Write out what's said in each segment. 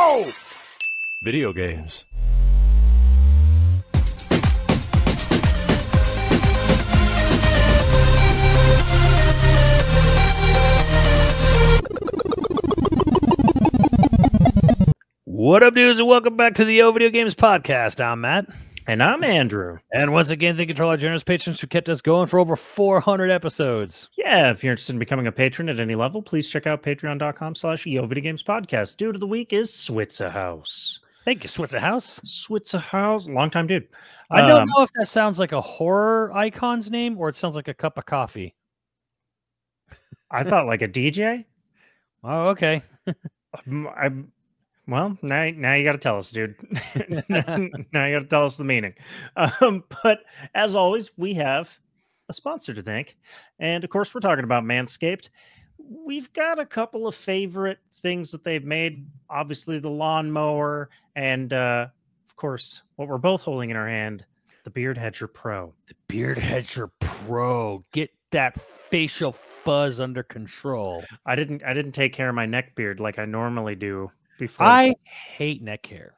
Go! Video games. What up, dudes, and welcome back to the YoVideogames podcast. I'm Matt. And I'm Andrew. And once again, thank you to all our generous patrons who kept us going for over 400 episodes. Yeah, if you're interested in becoming a patron at any level, please check out patreon.com/YoVideogames podcast. Dude of the week is Switzahouse. Thank you, Switzahouse. Switzahouse, long time dude. I don't know if that sounds like a horror icon's name or it sounds like a cup of coffee. I thought like a DJ. Oh, okay. Well, now you got to tell us, dude. Now you got to tell us the meaning. But as always, we have a sponsor to thank. And of course, we're talking about Manscaped. We've got a couple of favorite things that they've made. Obviously, the lawnmower and, of course, what we're both holding in our hand, the Beard Hedger Pro. The Beard Hedger Pro. Get that facial fuzz under control. I didn't take care of my neck beard like I normally do. Before. I hate neck hair.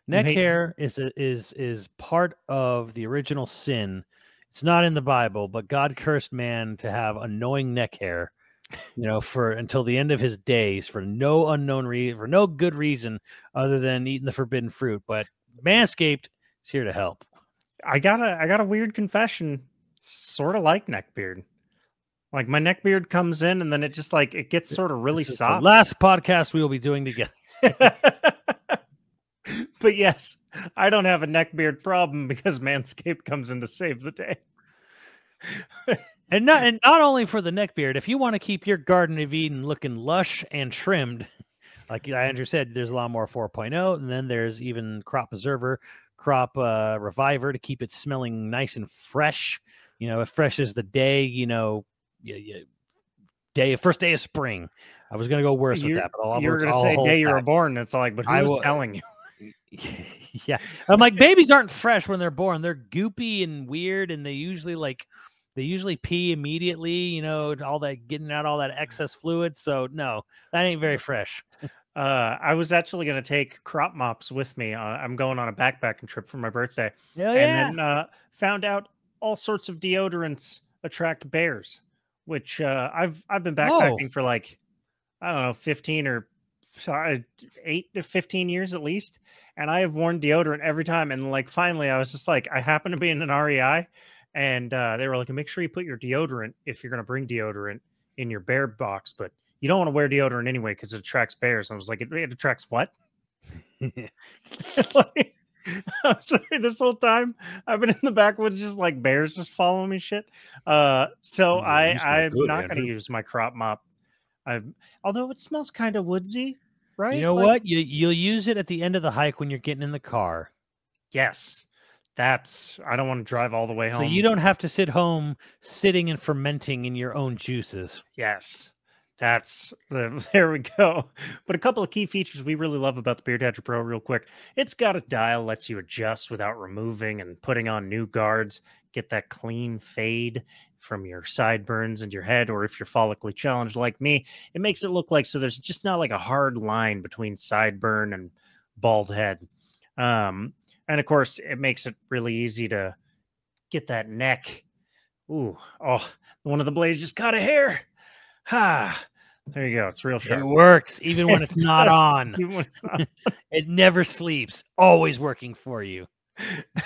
Neck hair is part of the original sin. It's not in the Bible, but God cursed man to have annoying neck hair, for until the end of his days for no unknown reason, for no good reason other than eating the forbidden fruit. But Manscaped is here to help. I got a weird confession, sort of like neck beard. Like my neck beard comes in and then it just it gets sort of really soft. The last podcast we will be doing together. But yes, I don't have a neck beard problem because Manscaped comes in to save the day. and not only for the neck beard, if you want to keep your Garden of Eden looking lush and trimmed, like Andrew said, there's Lawnmower 4.0, and then there's even Crop Preserver, Crop Reviver to keep it smelling nice and fresh. As fresh as the day, first day of spring. I was gonna go worse with that, but you were gonna say day you were born. It's like, but who was telling you? Yeah, I'm like, babies aren't fresh when they're born. They're goopy and weird, and they usually pee immediately. All that getting out all that excess fluid. So no, that ain't very fresh. I was actually gonna take crop mops with me. I'm going on a backpacking trip for my birthday, and then found out all sorts of deodorants attract bears. Which I've been backpacking for I don't know, 15 or 8 to 15 years at least. And I have worn deodorant every time. And finally, I was just I happen to be in an REI and they were like, make sure you put your deodorant if you're going to bring deodorant in your bear box. But you don't want to wear deodorant anyway because it attracts bears. And I was like, it attracts what? I'm sorry, this whole time I've been in the backwoods just bears just following me shit. So I'm not going to use my crop mop. Although it smells kind of woodsy, right? You know what? You'll use it at the end of the hike when you're getting in the car. Yes. I don't want to drive all the way home. So you don't have to sit home sitting and fermenting in your own juices. Yes. There we go. But a couple of key features we really love about the Beard Hedger Pro real quick. It's got a dial, lets you adjust without removing and putting on new guards. Get that clean fade from your sideburns and your head, or if you're follically challenged like me, it makes it look so there's just not a hard line between sideburn and bald head. And of course, it makes it really easy to get that neck. Ooh, one of the blades just caught a hair. There you go. It's real sharp. It works even when it's not on. Even when it's not. It never sleeps. Always working for you.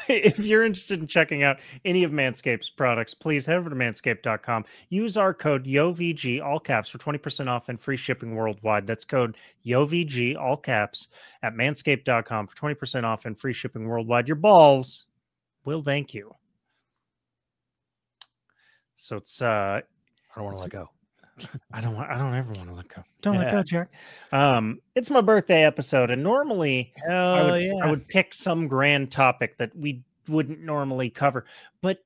If you're interested in checking out any of Manscaped's products, please head over to manscaped.com. Use our code YoVG, all caps, for 20% off and free shipping worldwide. That's code YoVG, all caps, at manscaped.com for 20% off and free shipping worldwide. Your balls will thank you. So it's I don't want to let go. I don't ever want to let go. Don't let go, Jack. It's my birthday episode, and normally I would pick some grand topic that we wouldn't normally cover, but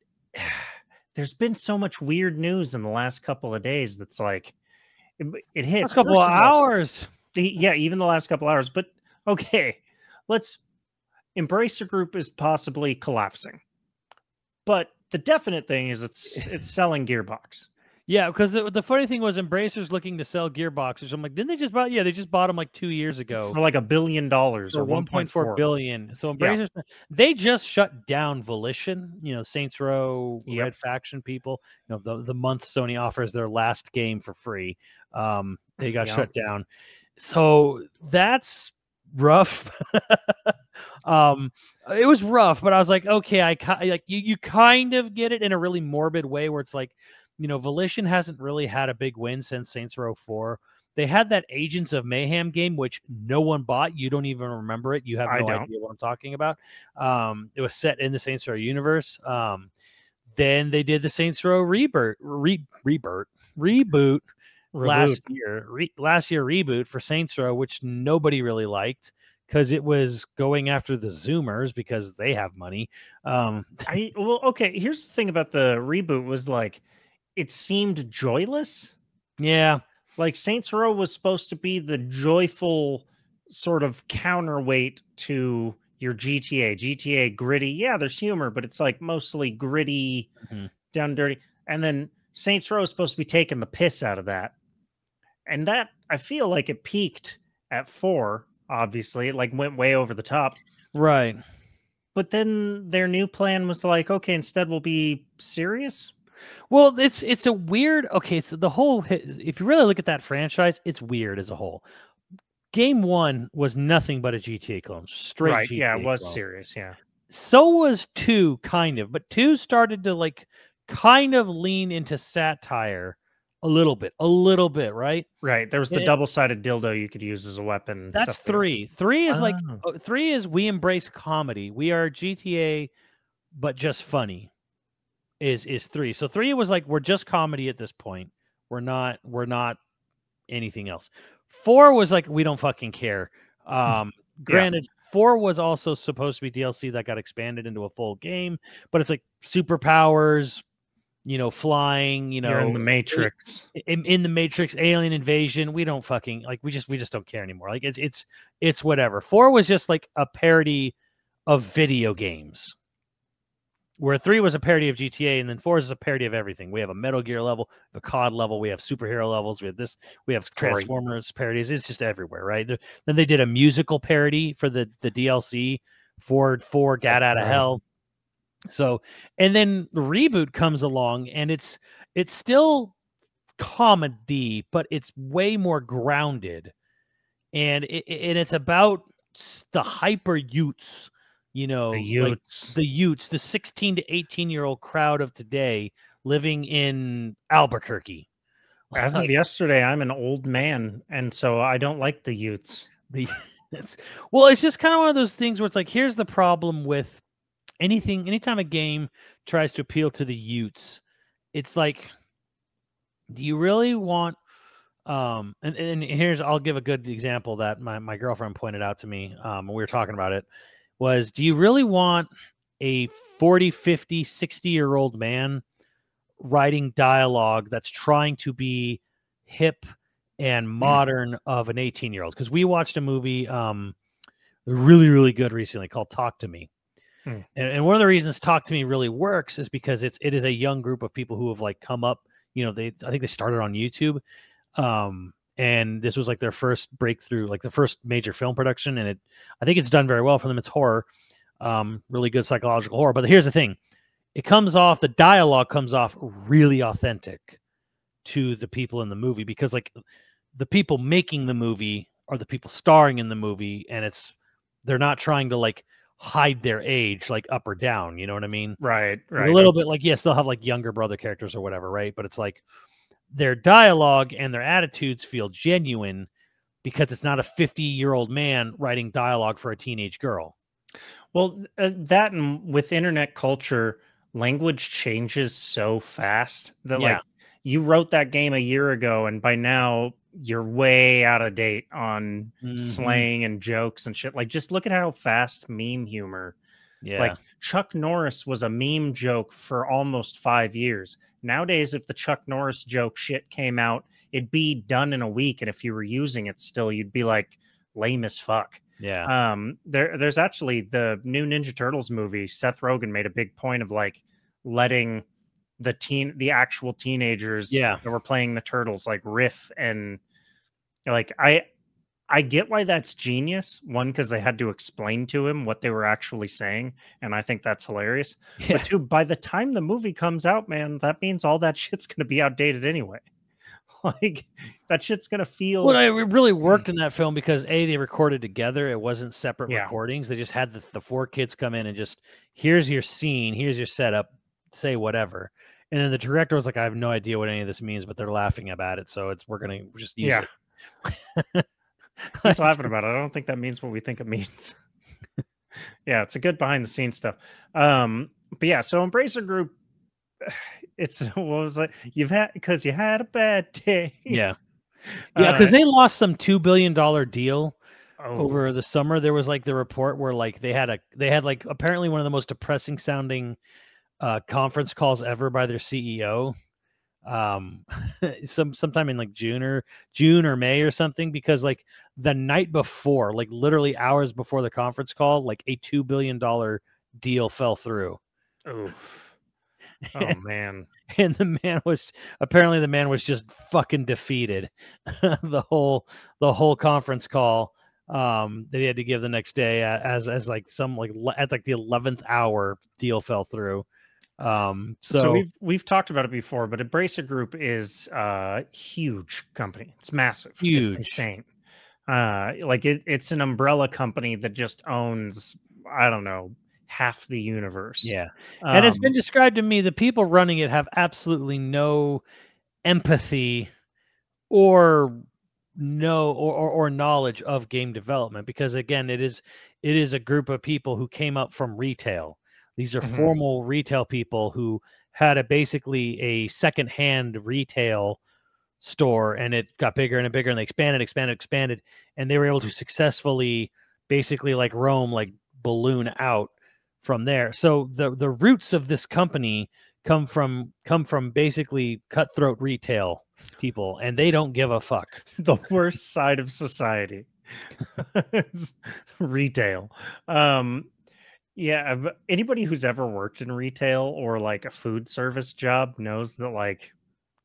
there's been so much weird news in the last couple of days that's it hits. Last couple of hours. Yeah, even the last couple hours. But okay, let's Embracer Group is possibly collapsing, but the definite thing is it's selling Gearbox. Yeah, because the funny thing was Embracer's looking to sell gearboxes. I'm like, didn't they just buy? Yeah, they just bought them like 2 years ago for like $1 billion or for 1.4 1.4. billion. So Yeah. Embracer's they just shut down Volition. You know, Saints Row, Yep. Red Faction people. You know, the month Sony offers their last game for free. They got Yep. shut down. So that's rough. It was rough, but I was like, okay, like you kind of get it in a really morbid way where it's like, you know, Volition hasn't really had a big win since Saints Row 4. They had that Agents of Mayhem game, which no one bought. You don't even remember it. You have I no don't. idea what I'm talking about. It was set in the Saints Row universe. Then they did the Saints Row reboot last year. Last year reboot for Saints Row, which nobody really liked because it was going after the Zoomers because they have money. Well, okay. Here's the thing about the reboot was like, it seemed joyless. Yeah. Like Saints Row was supposed to be the joyful sort of counterweight to your GTA. GTA gritty. Yeah, there's humor, but it's like mostly gritty, down dirty. And then Saints Row is supposed to be taking the piss out of that. And that I feel like it peaked at 4, obviously. It like went way over the top. Right. But then their new plan was like, okay, instead we'll be serious. Well, it's a weird. Okay, so the whole. If you really look at that franchise, it's weird as a whole. Game 1 was nothing but a GTA clone, straight Right. GTA Yeah, it was clone. serious. Yeah. So was 2, kind of, but 2 started to like kind of lean into satire a little bit, right? Right. There was the And double-sided dildo you could use as a weapon and that's stuff like that. 3. 3 is like Oh. 3 is we embrace comedy. We are GTA, but just funny. Is 3. So 3 was like we're just comedy at this point. We're not anything else. 4 was like we don't fucking care. Granted, 4 was also supposed to be DLC that got expanded into a full game, but it's like superpowers, you know, flying, you You're in know, the Matrix. in the Matrix, alien invasion. We don't fucking like we just don't care anymore. Like it's whatever. 4 was just like a parody of video games. Where 3 was a parody of GTA, and then 4 is a parody of everything. We have a Metal Gear level, a COD level, we have superhero levels, we have this, we have It's great. Transformers parodies. It's just everywhere, right? Then they did a musical parody for the DLC for Gat Out of Hell. So, and then the reboot comes along, and it's still comedy, but it's way more grounded, and it's about the hyper youths. You know, The like Utes. the Utes, the 16 to 18-year-old crowd of today living in Albuquerque. As of Like yesterday, I'm an old man, and so I don't like the Utes. it's well, it's just kind of one of those things where it's like, here's the problem with anytime a game tries to appeal to the Utes, it's like, do you really want and here's I'll give a good example that my girlfriend pointed out to me when we were talking about it was, do you really want a 40, 50, 60-year-old man writing dialogue that's trying to be hip and modern of an 18-year-old? Because we watched a movie really, really good recently called Talk to Me. And one of the reasons Talk to Me really works is because it is a young group of people who have like come up, you know, I think they started on YouTube. And this was like their first breakthrough, like the first major film production, and I think it's done very well for them. It's horror, really good psychological horror. But here's the thing: the dialogue comes off really authentic to the people in the movie, because like the people making the movie are the people starring in the movie, and they're not trying to like hide their age, like up or down. You know what I mean? Right. A little bit like, yes, they'll have like younger brother characters or whatever, right? But it's like their dialogue and their attitudes feel genuine because it's not a 50-year-old man writing dialogue for a teenage girl. Well, that and with internet culture, language changes so fast that like you wrote that game a year ago, and by now you're way out of date on slang and jokes and shit. Like, just look at how fast meme humor. Like Chuck Norris was a meme joke for almost 5 years. Nowadays, if the Chuck Norris joke shit came out, it'd be done in a week, and if you were using it still, you'd be like lame as fuck. There's actually the new Ninja Turtles movie. Seth Rogen made a big point of like letting the actual teenagers Yeah. that were playing the turtles, like Riff, and like I get why that's genius. One, because they had to explain to him what they were actually saying, and I think that's hilarious. Yeah. But two, by the time the movie comes out, man, that means all that shit's gonna be outdated anyway. Like that shit's gonna feel Well, it really worked in that film because they recorded together. It wasn't separate Yeah. recordings. They just had the four kids come in and just, here's your scene, here's your setup, say whatever. And then the director was like, I have no idea what any of this means, but they're laughing about it, so we're gonna just use yeah. it. He's laughing about it. I don't think that means what we think it means. Yeah, it's a good behind the scenes stuff. But yeah, so Embracer Group, it's what was like you've had because you had a bad day. Yeah, because they lost some $2 billion deal Oh, over the summer. There was like the report where like they had like apparently one of the most depressing sounding conference calls ever by their CEO. Sometime in like June or May or something, because like the night before, like literally hours before the conference call, like a $2 billion deal fell through. oof. Oh man. And the man was just fucking defeated. the whole conference call that he had to give the next day, as like some like at like the 11th hour, deal fell through. So we've talked about it before, but Embracer Group is a huge company. It's massive. Huge. It's insane. Like it's an umbrella company that just owns, I don't know, half the universe. Yeah. And it's been Um, described to me, the people running it have absolutely no empathy or or knowledge of game development, because again, it is a group of people who came up from retail. These are mhm. formal retail people who had basically a secondhand retail store, and it got bigger and bigger, and they expanded, and they were able to successfully basically like roam, like balloon out from there. So the roots of this company come from basically cutthroat retail people, and they don't give a fuck. The worst side of society. It's retail. Yeah, anybody who's ever worked in retail or like a food service job knows that, like,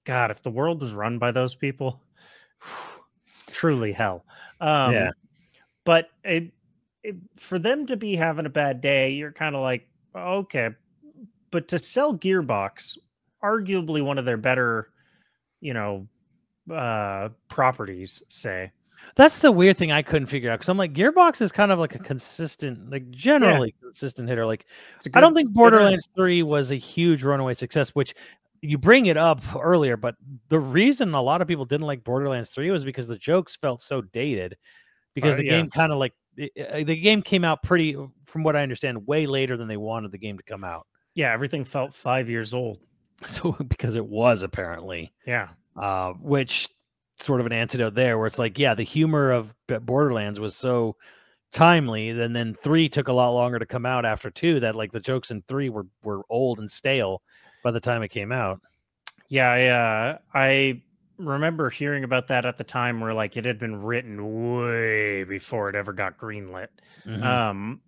God, if the world was run by those people, truly hell. Yeah. But for them to be having a bad day, you're kind of like, okay. But to sell Gearbox, arguably one of their better, you know, properties, say. That's the weird thing I couldn't figure out, because I'm like, Gearbox is kind of like a consistent, like generally consistent hitter. Like, It's a I don't good think hitter. Borderlands 3 was a huge runaway success, which you bring it up earlier, but the reason a lot of people didn't like Borderlands 3 was because the jokes felt so dated, because the Yeah. game kind of like the game came out pretty, from what I understand, way later than they wanted the game to come out. Yeah, everything felt 5 years old. So because it was, apparently. Yeah. Which sort of an antidote there, where it's like, yeah, the humor of Borderlands was so timely, then 3 took a lot longer to come out after 2, that like the jokes in 3 were old and stale by the time it came out. Yeah, I remember hearing about that at the time, where like it had been written way before it ever got greenlit. Mhm.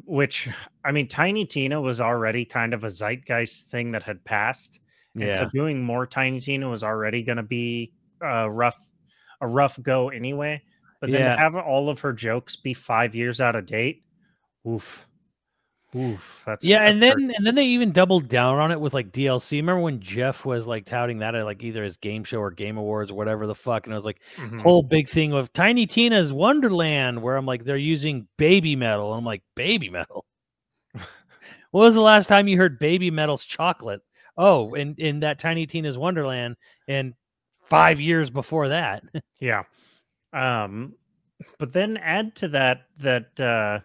Which, I mean, Tiny Tina was already kind of a zeitgeist thing that had passed, and so Yeah. doing more Tiny Tina was already going to be a rough go anyway. But then to Yeah. have all of her jokes be 5 years out of date, oof, oof, Yeah, that's hurt. and then they even doubled down on it with like DLC. Remember when Jeff was like touting that at like either his game show or Game Awards or whatever the fuck, and it was like Mhm. whole big thing of Tiny Tina's Wonderland, where I'm like, they're using baby metal, and I'm like, baby metal. When was the last time you heard Baby Metal's Chocolate? Oh, in that Tiny Tina's Wonderland, and 5 years before that. Yeah. But then add to that uh,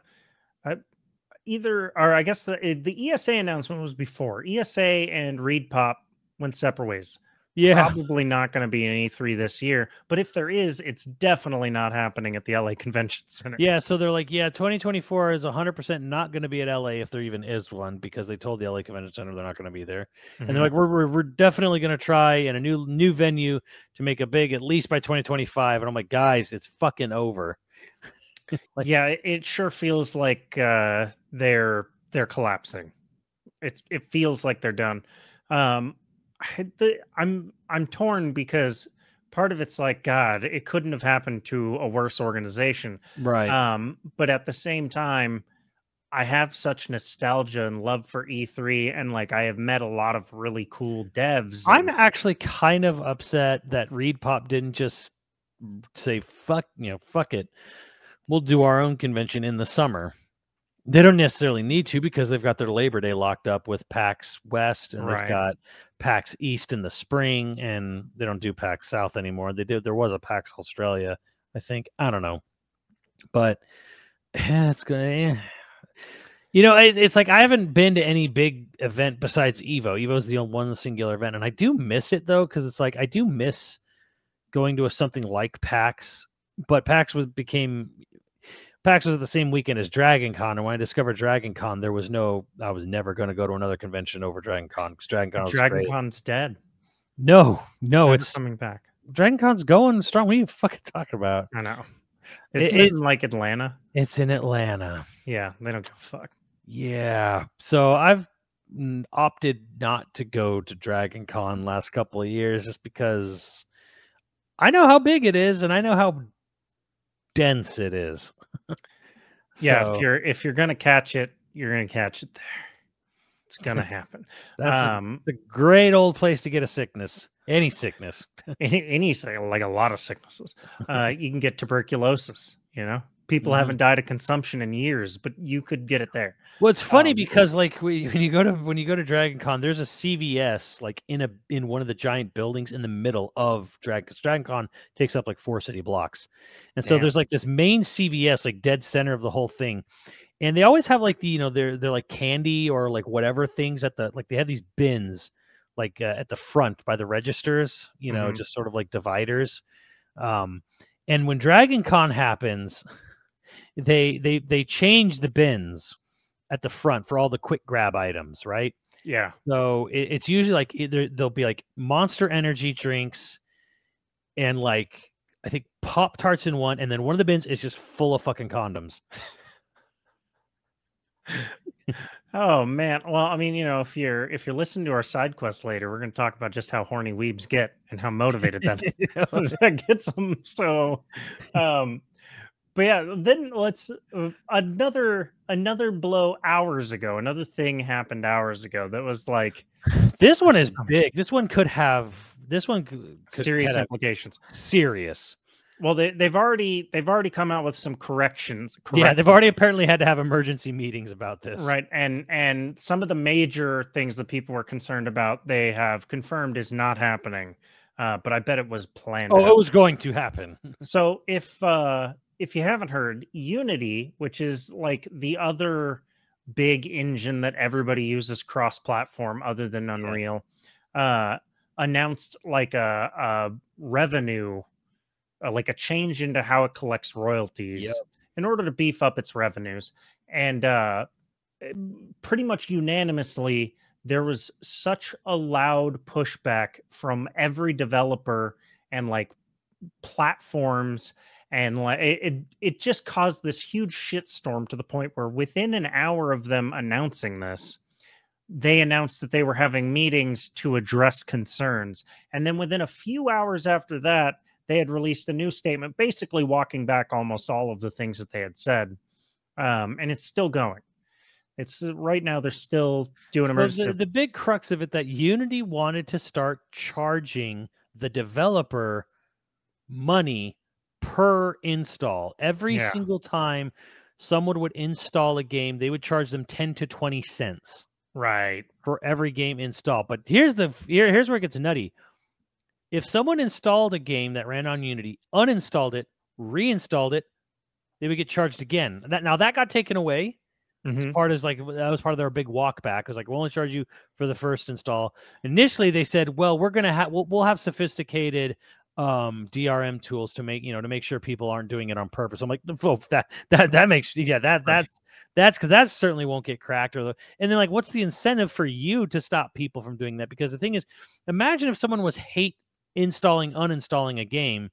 either, or I guess the ESA announcement was before. ESA and Reed Pop went separate ways. Yeah. Probably not going to be an E3 this year, but if there is, it's definitely not happening at the LA Convention Center. Yeah, so they're like, yeah, 2024 is 100% not going to be at LA, if there even is one, because they told the LA Convention Center they're not going to be there. And they're Mhm. like, we're definitely going to try in a new venue to make it big, at least by 2025. And I'm like, guys, it's fucking over. Like, Yeah, it sure feels like they're collapsing. It feels like they're done. Um, I'm torn because part of it's like, God, it couldn't have happened to a worse organization. Right. But at the same time, I have such nostalgia and love for E3, and like I have met a lot of really cool devs. I'm And actually kind of upset that Reed Pop didn't just say fuck it. We'll do our own convention in the summer. They don't necessarily need to because they've got their Labor Day locked up with PAX West, and they've right, got PAX East in the spring, and they don't do PAX South anymore. They did. There was a PAX Australia, I think. I don't know, but it's gonna. It's like I haven't been to any big event besides Evo. Evo's the only one singular event, and I do miss it though, because it's like I do miss going to something like PAX. But PAX was the same weekend as Dragon Con, and when I discovered Dragon Con, I was never going to go to another convention over Dragon Con because Dragon Con was Dragon great. Con's dead. No, It's never it's coming back. Dragon Con's going strong. What are you fucking talking about? I know. It's It's in like Atlanta. it's in Atlanta. Yeah, they don't give a fuck. Yeah. So I've opted not to go to Dragon Con last couple of years just because I know how big it is and I know how dense it is. Yeah, So if you're gonna catch it, you're gonna catch it there. It's gonna happen. that's a great old place to get a sickness. Any sickness. Like a lot of sicknesses. You can get tuberculosis. People Mhm. haven't died of consumption in years, but you could get it there. Well, it's funny Um, because like when you go to Dragon Con, there's a CVS like in one of the giant buildings in the middle of Dragon. 'Cause Dragon Con takes up like 4 city blocks, and so Damn. there's like this main CVS like dead center of the whole thing, and they always have like they're like candy or like whatever things at the like they have these bins like at the front by the registers, Mhm. just sort of like dividers. Um, and when Dragon Con happens, they change the bins at the front for all the quick grab items, right? Yeah. So it's usually like either there'll be like Monster Energy drinks and like I think Pop Tarts in one, and then one of the bins is just full of fucking condoms. Oh man. Well, I mean, if you're listening to our side quest later, we're going to talk about just how horny weebs get and how motivated that that gets them. So, um, but yeah, then let's another blow hours ago. Another thing happened hours ago that was like This one is big. This one could serious have implications. serious. Well, they've already come out with some corrections. Yeah, they've already apparently had to have emergency meetings about this. Right, and some of the major things that people were concerned about, they have confirmed is not happening. But I bet it was planned Oh, out. it was going to happen. So if you haven't heard, Unity, which is like the other big engine that everybody uses cross-platform other than Unreal, announced like a revenue, like a change into how it collects royalties in order to beef up its revenues. And pretty much unanimously, there was such a loud pushback from every developer and like platforms, and like it just caused this huge shitstorm to the point where within an hour of them announcing this, they announced that they were having meetings to address concerns, and then within a few hours after that, they had released a new statement basically walking back almost all of the things that they had said. And it's still going. It's right now they're still doing Well, emergency. the big crux of it that Unity wanted to start charging the developer money per install. Every Yeah, single time someone would install a game, they would charge them 10 to 20 cents right. for every game installed. But here's where it gets nutty. If someone installed a game that ran on Unity, uninstalled it, reinstalled it, they would get charged again. That got taken away. Hmm. That was part of their big walk back. It was like we'll only charge you for the first install. Initially, they said, "Well, we'll have sophisticated DRM tools to make sure people aren't doing it on purpose." I'm like, "Oh, that makes Right. that's because that certainly won't get cracked." And then like, what's the incentive for you to stop people from doing that? Because the thing is, imagine if someone was hate uninstalling a game.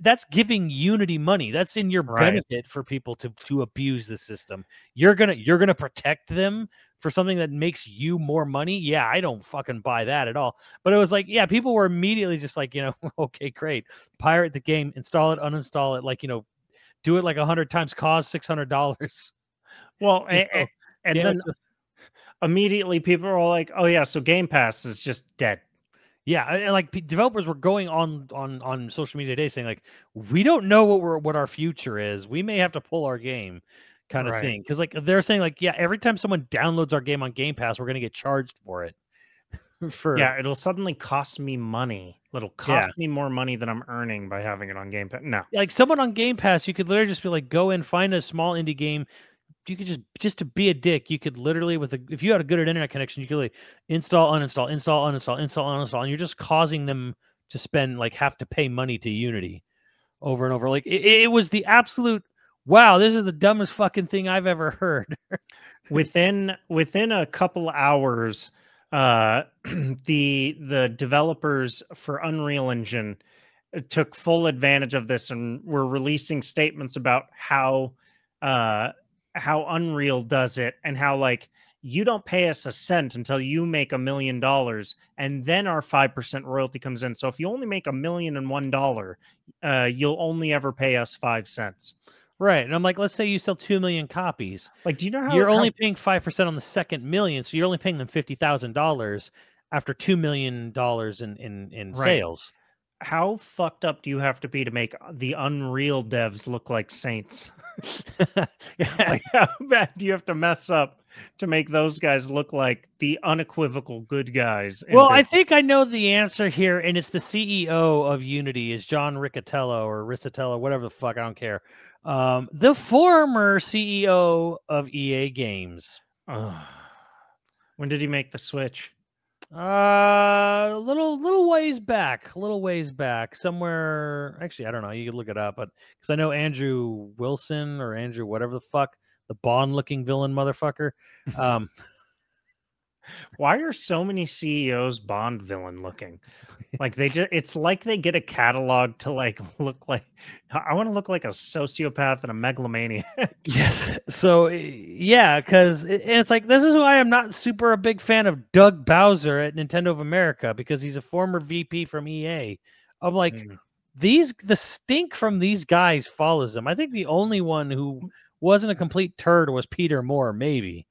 that's giving Unity money. That's in your Right. benefit for people to abuse the system. You're gonna protect them for something that makes you more money. Yeah, I don't fucking buy that at all. But it was like, yeah, people were immediately just like, okay, great, pirate the game, install it, uninstall it, like, do it like 100 times, cost $600. Well, You know, and Game it then to- immediately people are all like, "Oh yeah, so Game Pass is just dead." yeah, and like developers were going on social media today saying like, we don't know what our future is. We may have to pull our game, kind of Right. thing. Because like they're saying like, yeah, every time someone downloads our game on Game Pass, we're gonna get charged for it. For Yeah, it'll suddenly cost me money. It'll yeah, cost me more money than I'm earning by having it on Game Pass. No. like someone on Game Pass, you could literally just be like, go and find a small indie game. You could just to be a dick, you could literally if you had a good internet connection, you could like install, uninstall, install, uninstall, install, uninstall, and you're just causing them to spend like have to pay money to Unity over and over. Like it was the absolute wow. This is the dumbest fucking thing I've ever heard. Within a couple hours, the developers for Unreal Engine took full advantage of this and were releasing statements about uh how Unreal does it and how like you don't pay us a cent until you make $1 million and then our 5% royalty comes in. So if you only make $1,001, you'll only ever pay us 5 cents. Right, and I'm like, let's say you sell 2 million copies. Like, do you know You're how only paying 5% on the second million, so you're only paying them $50,000 after $2 million in right? sales. How fucked up do you have to be to make the Unreal devs look like saints? Yeah. Like, how bad do you have to mess up to make those guys look like the unequivocal good guys in Well, I business? think I know the answer here, and it's the CEO of Unity is John Riccatello or Riccatello, whatever the fuck, I don't care. The former CEO of EA Games. Ugh. When did he make the switch? Little ways back, somewhere. Actually, I don't know. You could look it up, but because I know Andrew Wilson or Andrew whatever the fuck, the Bond-looking villain motherfucker. Um, Why are so many CEOs Bond villain looking? Like it's like they get a catalog to like look like I want to look like a sociopath and a megalomaniac. yes. So yeah, because it's like this is why I'm not super a big fan of Doug Bowser at Nintendo of America because he's a former VP from EA. I'm like Mm. the stink from these guys follows them. I think the only one who wasn't a complete turd was Peter Moore, maybe.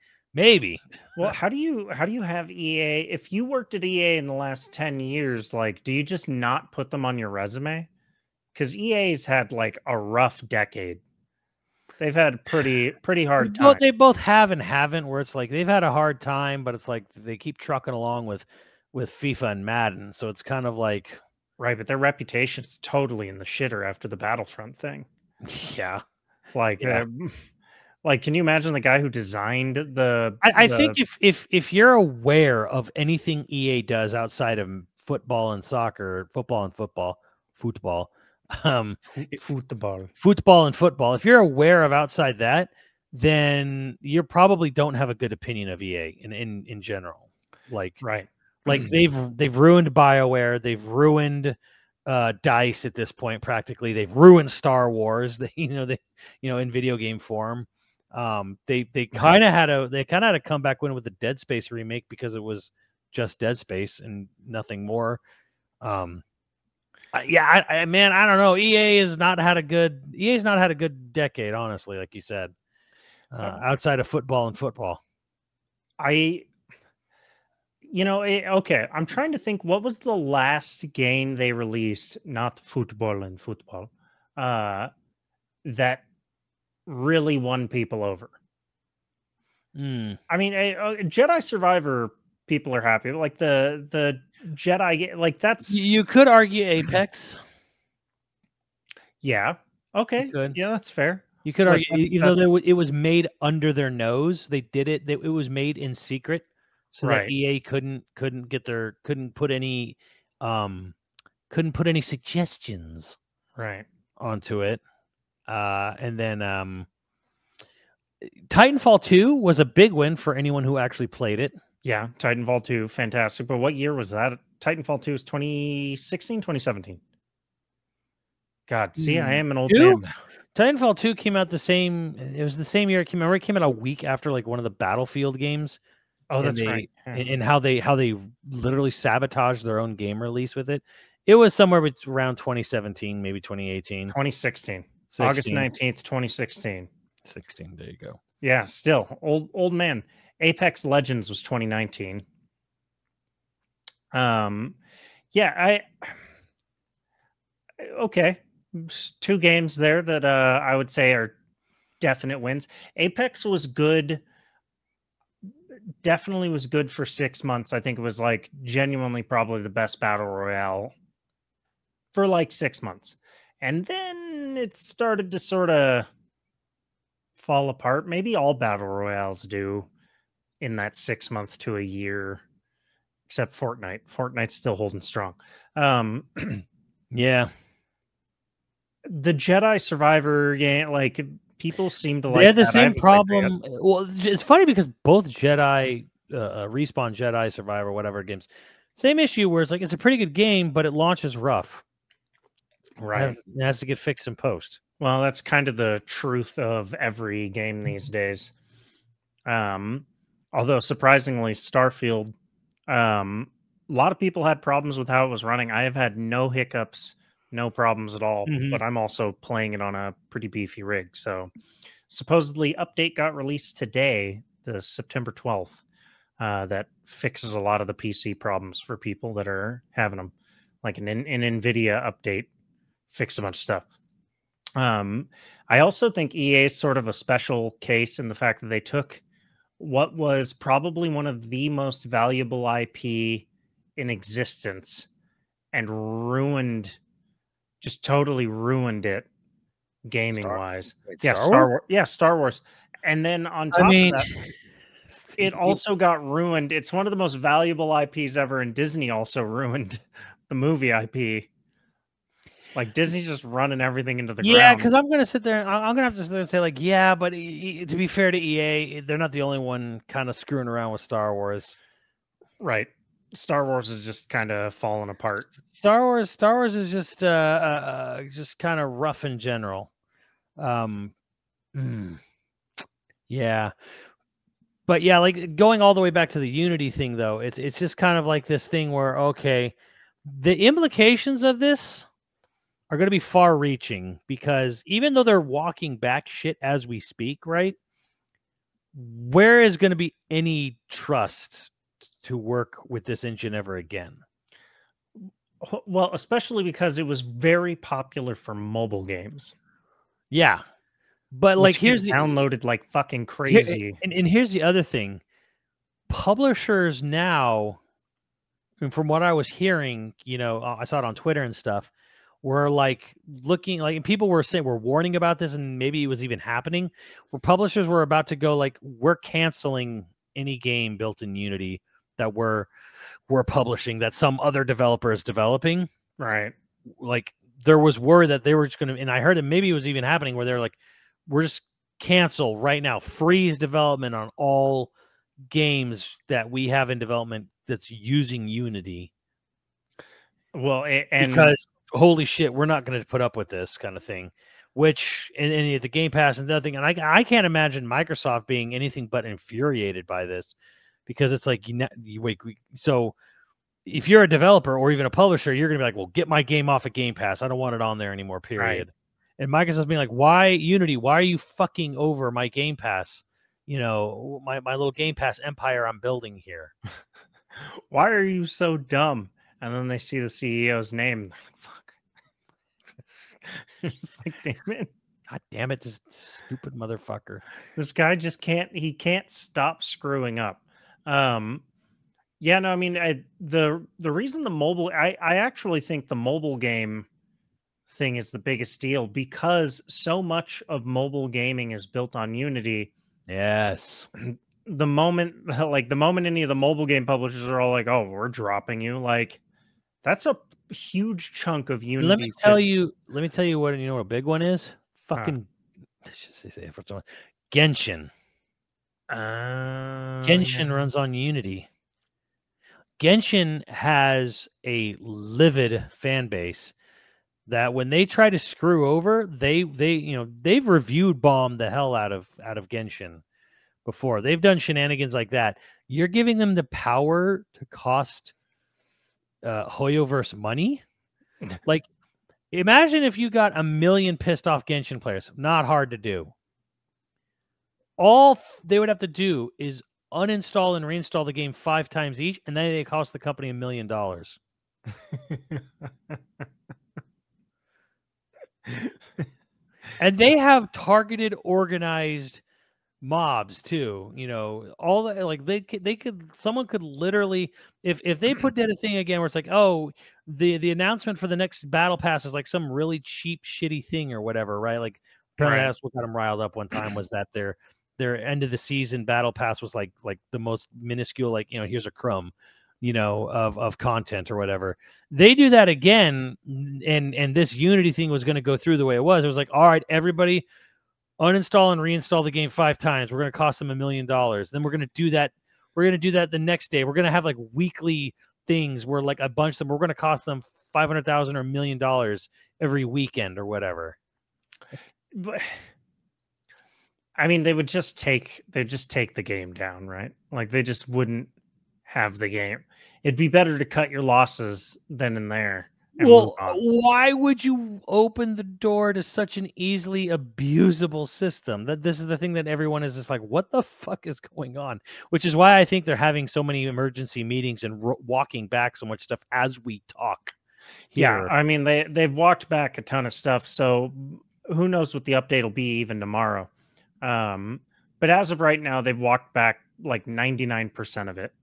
Well, how do you have EA if you worked at EA in the last 10 years, like do you just not put them on your resume? Cuz EA's had like a rough decade. They've had pretty hard time. They both have and haven't, where it's like they've had a hard time, but it's like they keep trucking along with FIFA and Madden. So it's kind of like, Right, but their reputation's totally in the shitter after the Battlefront thing. yeah, Like yeah. like can you imagine the guy who designed I think the if you're aware of anything EA does outside of football and soccer, football, um, football? football and football, if you're aware of outside that, then you probably don't have a good opinion of EA in general. Right. Like they've ruined BioWare, they've ruined DICE at this point practically. They've ruined Star Wars. In video game form. They kind of had a comeback win with the Dead Space remake because it was just Dead Space and nothing more. Yeah, man, I don't know. EA's not had a good decade, honestly, like you said, outside of football and football. I okay, I'm trying to think what was the last game they released, not football and football, that really won people over. Mm. I mean, Jedi Survivor people are happy. Like the Jedi, like that's You could argue Apex. yeah, You okay, could. yeah, that's fair. You could Like argue, even though it was made under their nose, they did it. It was made in secret, so that right, EA um, couldn't put any suggestions right, onto it. And then Titanfall 2 was a big win for anyone who actually played it. yeah. Titanfall 2, fantastic. But what year was that? Titanfall 2 is 2016, 2017. God, see, I am an old 2? man now. Titanfall 2 came out the same. It was the same year it came out. Remember, it came out a week after like one of the Battlefield games. Oh, And that's they right. Yeah. and how they literally sabotaged their own game release with it. It was somewhere around 2017, maybe 2018. 2016. 16. August 19th, 2016. 16. There you go. Yeah, still old man. Apex Legends was 2019. Yeah, okay. 2 games there that I would say are definite wins. Apex was good. Definitely was good for 6 months. I think it was like genuinely probably the best battle royale for like 6 months. And then it started to sort of fall apart. Maybe all battle royales do in that 6 month to a year, except Fortnite. Fortnite's still holding strong. Yeah. The Jedi Survivor game, like people seem to They like had the that. I same haven't played that yet. problem. Well, it's funny because both Jedi, Respawn Jedi Survivor, whatever games, same issue where it's like it's a pretty good game, but it launches rough. Right. It has to get fixed in post. Well, that's kind of the truth of every game these days. Although surprisingly, Starfield, a lot of people had problems with how it was running. I have had no hiccups, no problems at all, Mhm. but I'm also playing it on a pretty beefy rig. So supposedly update got released today, the September 12th, that fixes a lot of the PC problems for people that are having them. Like an NVIDIA update fixed a bunch of stuff. I also think EA is sort of a special case in the fact that they took what was probably one of the most valuable IP in existence and just totally ruined it gaming wise. Yeah, Star Wars? Yeah, Star Wars. And then on I top of mean, that, it also got ruined. It's one of the most valuable IPs ever, and Disney also ruined the movie IP. Like Disney's just running everything into the yeah, ground. because I'm gonna sit there. I'm gonna have to sit there and say like, yeah, but to be fair to EA, they're not the only one kind of screwing around with Star Wars. Right. Star Wars is just kind of falling apart. Star Wars is just kind of rough in general. Mm, yeah, but yeah, like going all the way back to the Unity thing though, it's just kind of like this thing where okay, the implications of this are going to be far reaching because even though they're walking back shit as we speak, right? Where is going to be any trust to work with this engine ever again? Well, especially because it was very popular for mobile games, Yeah. But like which get here's the downloaded like fucking here, crazy. and here's the other thing. Publishers now, and from what I was hearing, I saw it on Twitter and stuff, were like looking like and people were saying were warning about this and maybe it was even happening where publishers were about to go like we're canceling any game built in Unity that we're publishing that some other developer is developing. Right. Like there was word that they were just going to, and I heard it maybe it was even happening where they're like, we're just cancel right now, freeze development on all games that we have in development that's using Unity Well, and because holy shit, we're not going to put up with this kind of thing. Which and the Game Pass and nothing, and I can't imagine Microsoft being anything but infuriated by this because it's like so if you're a developer or even a publisher, you're going to be like, well, get my game off of Game Pass. I don't want it on there anymore, period. right. And Microsoft's being like, why Unity? Why are you fucking over my Game Pass? My little Game Pass empire I'm building here. Why are you so dumb? And then they see the CEO's name. They're like, fuck. It's like, damn it. God damn it, this stupid motherfucker. This guy just can't stop screwing up. Yeah, no, I mean, the reason the mobile, I actually think the mobile game thing is the biggest deal because so much of mobile gaming is built on Unity. Yes. The moment any of the mobile game publishers are all like, "Oh, we're dropping you," like that's a huge chunk of And let me Unity's tell business. you what a big one is? Fucking Genshin. Genshin Yeah. runs on Unity. Genshin has a livid fan base. that when they try to screw over, they've reviewed bombed the hell out of Genshin before. They've done shenanigans like that. You're giving them the power to cost Hoyoverse money. Like, imagine if you got 1 million pissed off Genshin players. Not hard to do. All they would have to do is uninstall and reinstall the game 5 times each, and then they cost the company $1 million. And they have targeted, organized mobs too. All that, like they could someone could literally, if they put that a thing again where it's like, oh, the announcement for the next battle pass is like some really cheap shitty thing or whatever, right? Like apparently Right. that's what got them riled up one time, was that their end of the season battle pass was like the most minuscule, like, here's a crumb, of content or whatever. They do that again, and this Unity thing was going to go through the way it was. It was like, all right, everybody uninstall and reinstall the game 5 times. We're going to cost them $1 million. Then we're going to do that. We're going to do that the next day. We're going to have like weekly things where like a bunch of them, we're going to cost them $500,000 or $1 million every weekend or whatever. But I mean, they'd just take the game down, right? Like they just wouldn't have the game. It'd be better to cut your losses then and there. And Well, move on. why would you open the door to such an easily abusable system? That this is the thing that everyone is just like, what the fuck is going on? Which is why I think they're having so many emergency meetings and walking back so much stuff as we talk here. Yeah, I mean they've walked back a ton of stuff, so who knows what the update will be even tomorrow. But as of right now, they've walked back like 99% of it.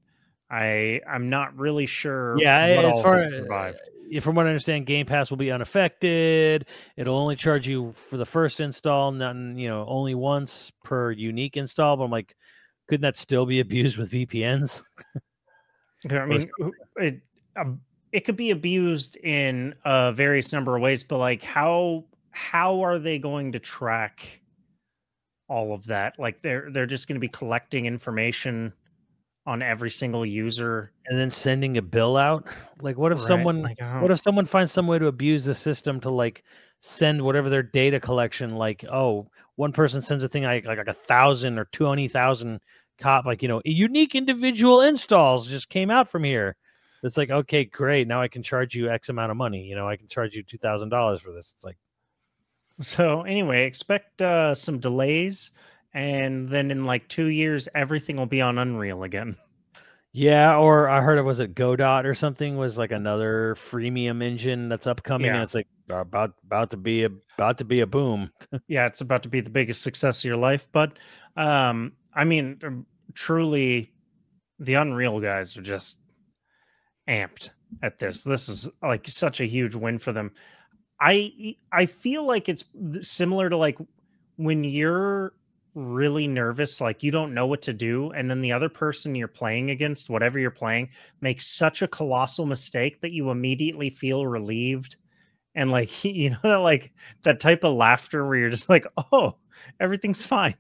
I'm not really sure Yeah, what as all far has survived. from what I understand, Game Pass will be unaffected. It'll only charge you for the first install, not only once per unique install. But I'm like, couldn't that still be abused with VPNs? I mean, it could be abused in various number of ways, but like how are they going to track all of that? Like they're just going to be collecting information on every single user, And then sending a bill out. Like, what if right? someone Like, finds some way to abuse the system to like send whatever their data collection, like, oh, one person sends a thing like 1,000 or 20,000 like, unique individual installs just came out from here. It's like, okay, great. Now I can charge you X amount of money. I can charge you $2,000 for this. It's like, so anyway, expect some delays, and then in like 2 years, everything will be on Unreal again. yeah, or I heard it was Godot or something, was like another freemium engine that's upcoming, and Yeah. it's like about to be a boom. Yeah, it's about to be the biggest success of your life. But I mean, truly, the Unreal guys are just amped at this. This is like such a huge win for them. I feel like it's similar to like when you're really nervous, like you don't know what to do, and then the other person you're playing against, whatever you're playing, makes such a colossal mistake that you immediately feel relieved. And like like that type of laughter where you're just like, oh, everything's fine.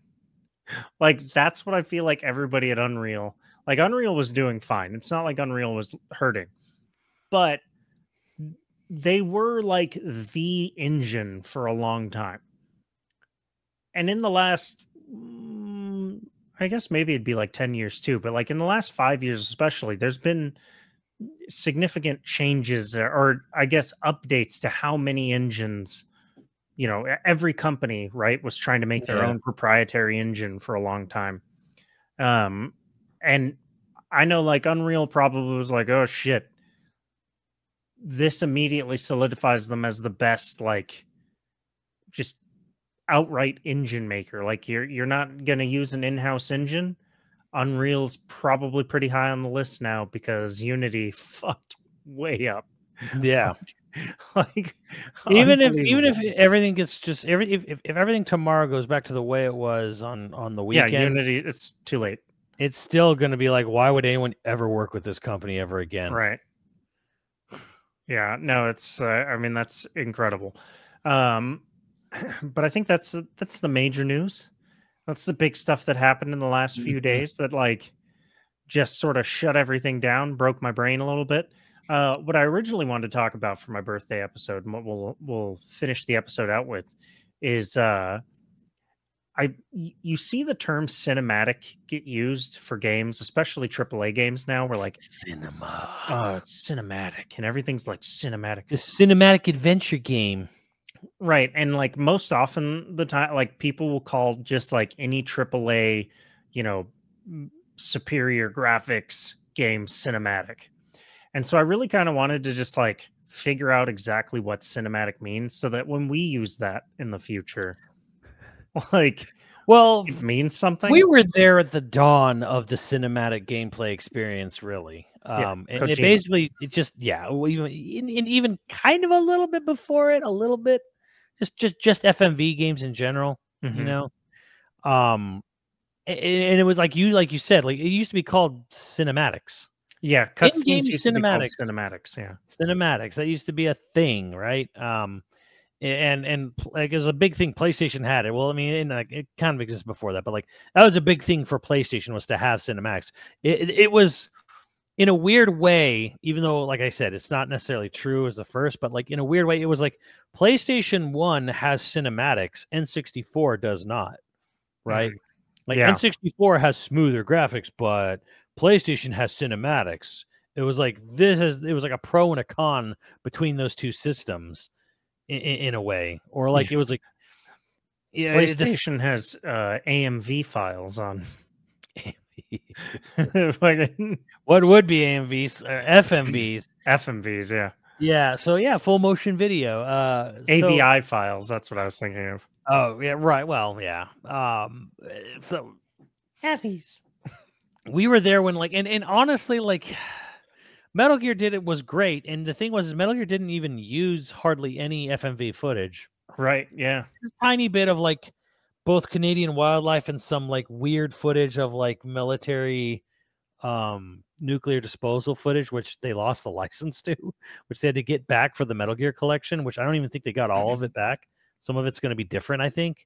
Like that's what I feel like everybody at Unreal, like Unreal was doing fine. It's not like Unreal was hurting, but they were like the engine for a long time. And in the last, I guess maybe it'd be like 10 years too, but like in the last 5 years, especially, there's been significant changes or I guess updates to how many engines, every company, right, was trying to make their Yeah. own proprietary engine for a long time. And I know like Unreal probably was like, oh shit, this immediately solidifies them as the best, like just outright engine maker. Like you're not going to use an in-house engine. Unreal's probably pretty high on the list now because Unity fucked way up. Yeah. Like Even if unbelievable. everything gets just if everything tomorrow goes back to the way it was on the Yeah, weekend, Unity, it's too late. it's still going to be like, why would anyone ever work with this company ever again? Right. Yeah, no, it's I mean that's incredible. But I think that's the major news. That's the big stuff that happened in the last few Mhm. days that like just sort of shut everything down, broke my brain a little bit. What I originally wanted to talk about for my birthday episode, and what we'll finish the episode out with, is you see the term cinematic get used for games, especially AAA games now. We're like, Cinema. oh, it's cinematic, and everything's like cinematic, The cinematic adventure game. right? And like most often the time, like people will call just like any AAA, you know, superior graphics game cinematic. And so I really kind of wanted to just like figure out exactly what cinematic means so that when we use that in the future, like Well, it means something. we were there at the dawn of the cinematic gameplay experience, really. Yeah, And it Kojima. basically, it just, yeah, even kind of a little bit before it, a little bit, just FMV games in general, you Mhm. know. And it was like you said, like it used to be called cinematics, Yeah, in-game cutscenes used to be called cinematics, cinematics. Yeah. cinematics. That used to be a thing, right? Like it was a big thing. PlayStation had it. Well, I mean, and, like, it kind of exists before that, but like that was a big thing for PlayStation was to have cinematics. It was in a weird way, even though, like I said, it's not necessarily true as the first, but like in a weird way, it was like PlayStation 1 has cinematics, N64 does not, right? Mm. Like Yeah. N64 has smoother graphics, but PlayStation has cinematics. It was like it was like a pro and a con between those two systems in a way, or Yeah. like it was like, yeah, this PlayStation has AMV files on. Fucking what would be AMVs or FMVs? FMVs, yeah. Yeah, so yeah, full motion video. So AVI files. That's what I was thinking of. oh yeah, right. Well, yeah. So Heavies. we were there when like, and honestly, like Metal Gear did it was great, and the thing was, is Metal Gear didn't even use hardly any FMV footage. Right. Yeah. Just a tiny bit of like both Canadian wildlife and some like weird footage of like military nuclear disposal footage, which they lost the license to, which they had to get back for the Metal Gear collection, which I don't even think they got all of it back. Some of it's going to be different, I think.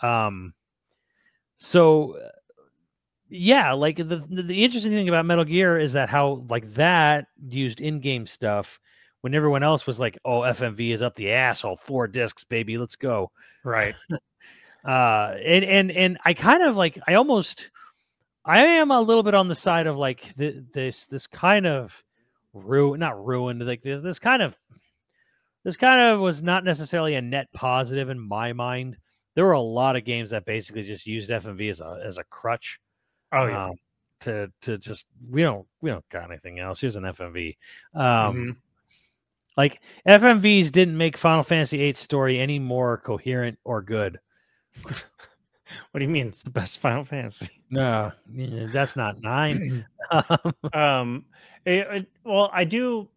um so yeah, like the interesting thing about Metal Gear is that how like that used in-game stuff when everyone else was like, oh, FMV is up the asshole, 4 discs, baby, let's go. Right. And I kind of like, I am a little bit on the side of like this kind of not ruined, like this kind of was not necessarily a net positive in my mind. There were a lot of games that basically just used FMV as a crutch. Oh yeah. um, to just we don't got anything else. Here's an FMV. Mhm. Like FMVs didn't make Final Fantasy VIII story any more coherent or good. What do you mean? It's the best Final Fantasy. No, that's not 9. um. Well, I do.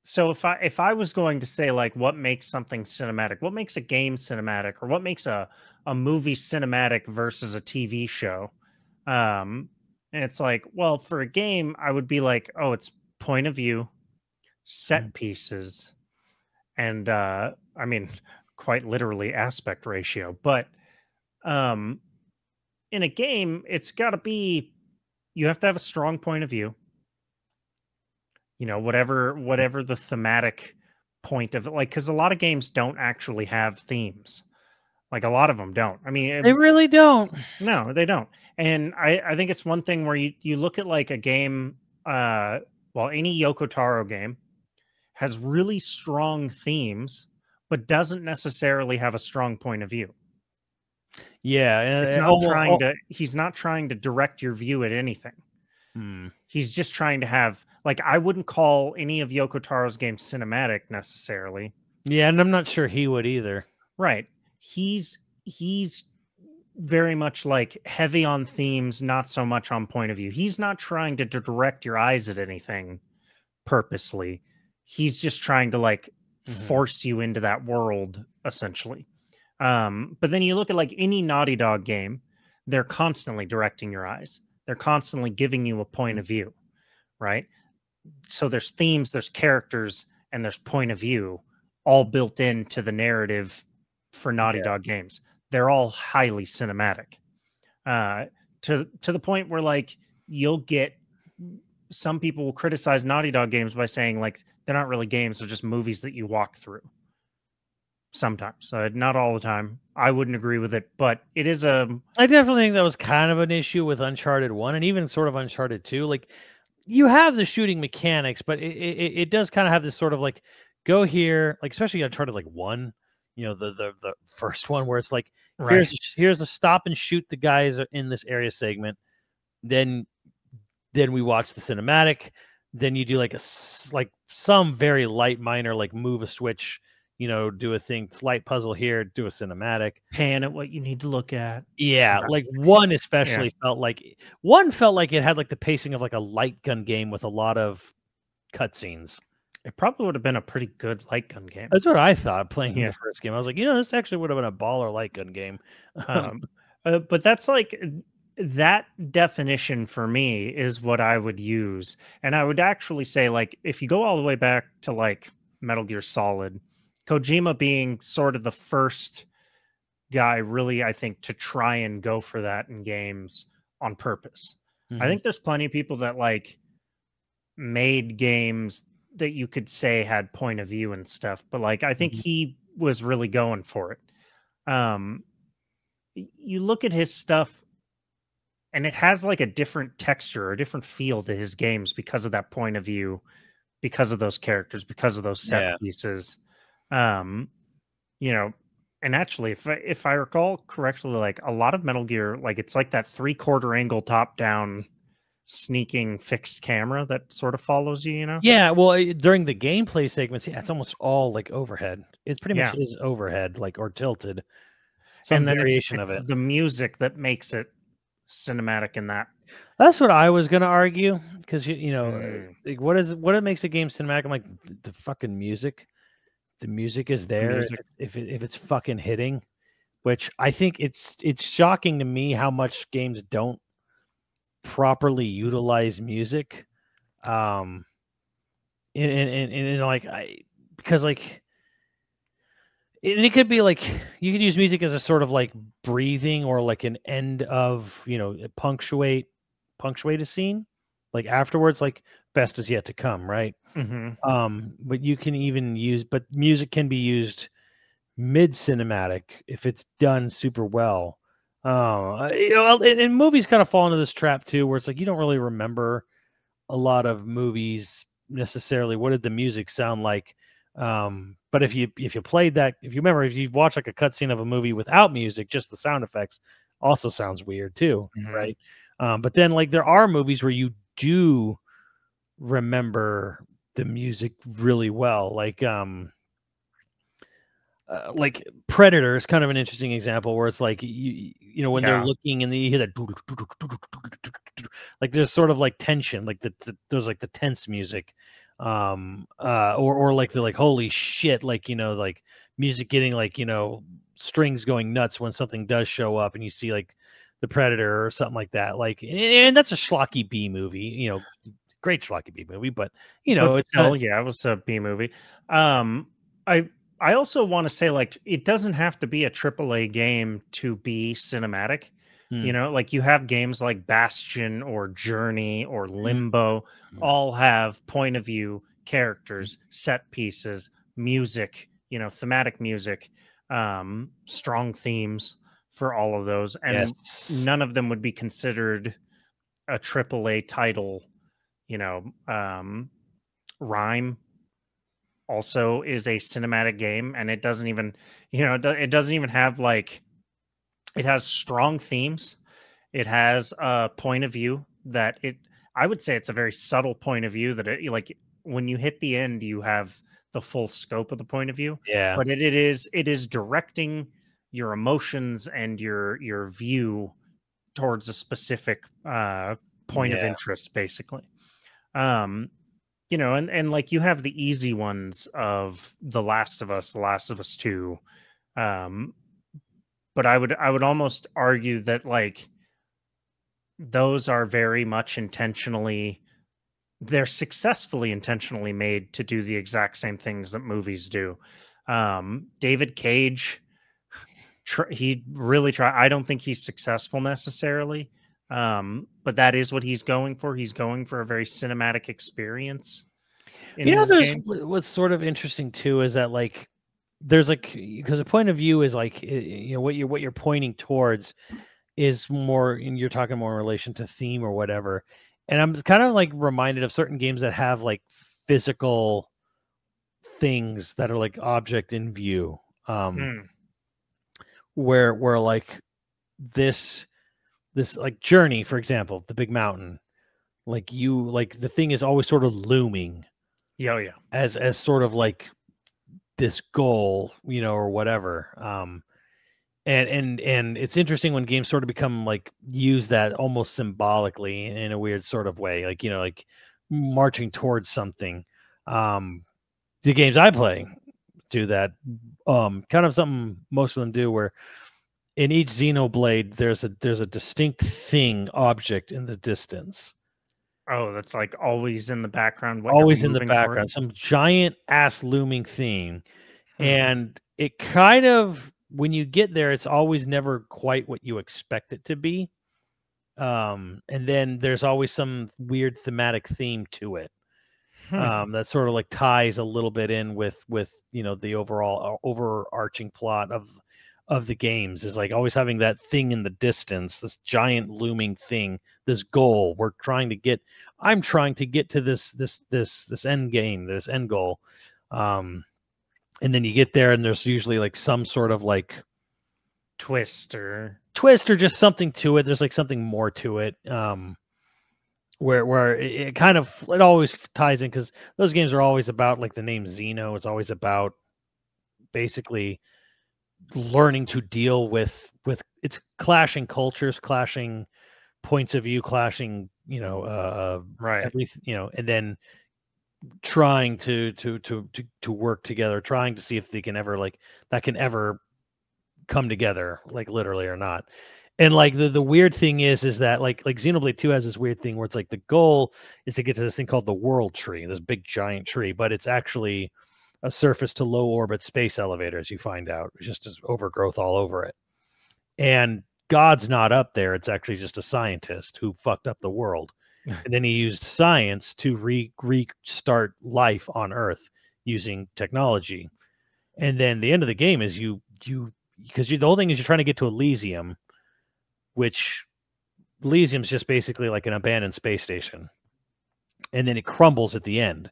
So if I was going to say like what makes something cinematic, what makes a game cinematic, or what makes a movie cinematic versus a TV show, and it's like, well, for a game, I would be like, oh, it's point of view, set pieces, and I mean, quite literally aspect ratio. But um, in a game, it's got to be you have to have a strong point of view. You know, whatever the thematic point of it, like, because a lot of games don't actually have themes. Like a lot of them don't. I mean, They really don't. no, they don't. And I think it's one thing where you look at like a game, well, any Yoko Taro game has really strong themes, but doesn't necessarily have a strong point of view. Yeah, It's not trying to. He's not trying to direct your view at anything. He's just trying to have, like, I wouldn't call any of Yoko Taro's games cinematic necessarily. yeah, and I'm not sure he would either. Right. He's very much like heavy on themes, not so much on point of view. He's not trying to direct your eyes at anything purposely. He's just trying to like force you into that world essentially. But then you look at like any Naughty Dog game, they're constantly directing your eyes. They're constantly giving you a point of view, right? So there's themes, there's characters, and there's point of view all built into the narrative for Naughty Dog games. They're all highly cinematic. To the point where like you'll get some people will criticize Naughty Dog games by saying like they're not really games, they're just movies that you walk through. Sometimes, not all the time. I wouldn't agree with it, but it is a I definitely think that was kind of an issue with Uncharted 1 and even sort of Uncharted 2. Like, you have the shooting mechanics, but it does kind of have this sort of like, go here, like especially Uncharted like 1, you know, the first one where it's like, right. here's a stop and shoot the guys in this area segment. Then we watch the cinematic. Then you do like like some very light minor like move a switch, you know, do a thing, slight puzzle here, do a cinematic. Pan at what you need to look at. Yeah, Come back. like one Yeah. especially felt like it had like the pacing of like a light gun game with a lot of cutscenes. It probably would have been a pretty good light gun game. That's what I thought playing Yeah. the first game. I was like, you know, this actually would have been a baller light gun game. But that's like that definition for me is what I would use. And I would actually say, like, if you go all the way back to like Metal Gear Solid, Kojima being sort of the first guy, really, I think, to try and go for that in games on purpose. I think there's plenty of people that like made games that you could say had point of view and stuff, but like I think he was really going for it. You look at his stuff and it has like a different texture, a different feel to his games because of that point of view, because of those characters, because of those set pieces. You know, and actually if I recall correctly, like a lot of Metal Gear, like it's like that 3/4 angle top down sneaking fixed camera that sort of follows you, you know? Yeah, well, during the gameplay segments, yeah, it's almost all like overhead. It pretty much Yeah. is overhead, like, or tilted. Some And then variation of it's it. the music that makes it cinematic in that. That's what I was gonna argue because you know, Mm, like, what it makes a game cinematic? I'm like the fucking music. The music is the there music. if it's fucking hitting, which I think it's shocking to me how much games don't properly utilize music. Um, and like because like and it could be like you could use music as a sort of like breathing or like an end of, you know, punctuate a scene, like afterwards, like best is yet to come, right? Hmm. But you can even use, but music can be used mid cinematic if it's done super well. You know, and movies kind of fall into this trap too, where it's like you don't really remember a lot of movies necessarily. What did the music sound like? But if you played that, if you remember, if you watch like a cutscene of a movie without music, just the sound effects also sounds weird too, Hmm. right? But then like there are movies where you do remember the music really well, like Predator is kind of an interesting example where it's like you know when they're Yeah. looking and you hear that like there's sort of like tension, like there's like the tense music, or like the like holy shit, like you know like music getting like you know strings going nuts when something does show up and you see like the Predator or something like that, like and that's a schlocky B movie, you know, great schlocky B movie, but you But know it's not. still, yeah, it was a B movie. Um, I I also want to say like it doesn't have to be a AAA game to be cinematic. Hmm, You know, like you have games like Bastion or Journey or hmm, Limbo all have point of view hmm. characters, set pieces, music, you know, thematic music, strong themes for all of those, and Yes. none of them would be considered a AAA title, you know. Rhyme also is a cinematic game, and it doesn't even, you know, it doesn't even have like, it has strong themes. It has a point of view that it, I would say it's a very subtle point of view that it, like when you hit the end, you have the full scope of the point of view, Yeah. but it is directing your emotions and your view towards a specific point of Yeah. interest, basically. Um, you know, and like you have the easy ones of The Last of Us, The Last of Us 2. Um, but I would almost argue that like those are very much intentionally, they're successfully intentionally made to do the exact same things that movies do. David Cage, he really try. I don't think he's successful necessarily. But that is what he's going for. He's going for a very cinematic experience in You know, his there's games. what's sort of interesting too is that like there's like because the point of view is like you know what you're pointing towards is more and you're talking more in relation to theme or whatever. And I'm kind of like reminded of certain games that have like physical things that are like object in view. Hmm. Where like this like Journey, for example, the big mountain, like you like the thing is always sort of looming Yeah, oh, yeah. as sort of like this goal, you know, or whatever. And it's interesting when games sort of become like use that almost symbolically in a weird sort of way, like you know, like marching towards something. Um, the games I play do that. Kind of something most of them do, where in each Xenoblade there's a distinct thing object in the distance, Oh, that's like always in the background, what you're always in the moving toward. background, some giant ass looming thing. Hmm. And it kind of when you get there, it's always never quite what you expect it to be. And then there's always some weird thematic theme to it. Hmm. That sort of like ties a little bit in with you know the overall overarching plot of the games is like always having that thing in the distance, this giant looming thing, this goal I'm trying to get to this end game, this end goal. Um, and then you get there and there's usually like some sort of like Twist or twist or just something to it. There's like something more to it. Where it kind of it always ties in because those games are always about like the name Xeno. It's always about basically learning to deal with it's clashing cultures, clashing points of view, clashing right. everything and then trying to work together, trying to see if they can ever like that can ever come together, like literally or not. And like the weird thing is that like Xenoblade 2 has this weird thing where it's like the goal is to get to this thing called the world tree, this big giant tree, but it's actually a surface to low orbit space elevator, as you find out. It's just as overgrowth all over it. And God's not up there. It's actually just a scientist who fucked up the world. And then he used science to restart life on Earth using technology. And then the end of the game is because the whole thing is you're trying to get to Elysium, which Elysium's just basically like an abandoned space station, and then it crumbles at the end.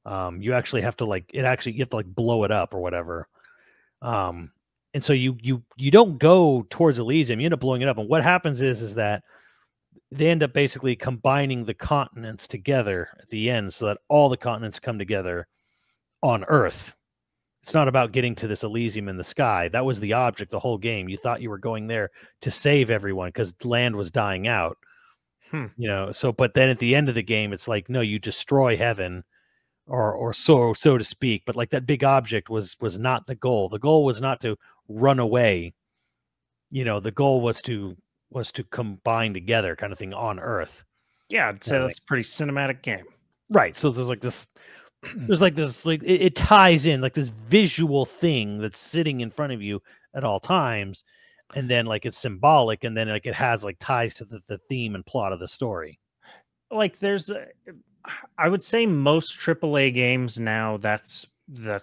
You actually have to like it actually you have to like blow it up or whatever. Um, and so you don't go towards Elysium. You end up blowing it up, and what happens is that they end up basically combining the continents together at the end, so that all the continents come together on Earth. It's not about getting to this Elysium in the sky. That was the object the whole game. You thought you were going there to save everyone because land was dying out. Hmm. So but then at the end of the game, it's like, no, you destroy heaven or so to speak. But like that big object was not the goal. The goal was not to run away. The goal was to combine together kind of thing on Earth. Yeah, I'd say Kind of thing. that's a pretty cinematic game. Right. So there's like it ties in like this visual thing that's sitting in front of you at all times, and then like it's symbolic, and then like it has like ties to the theme and plot of the story. Like I would say most AAA games now that's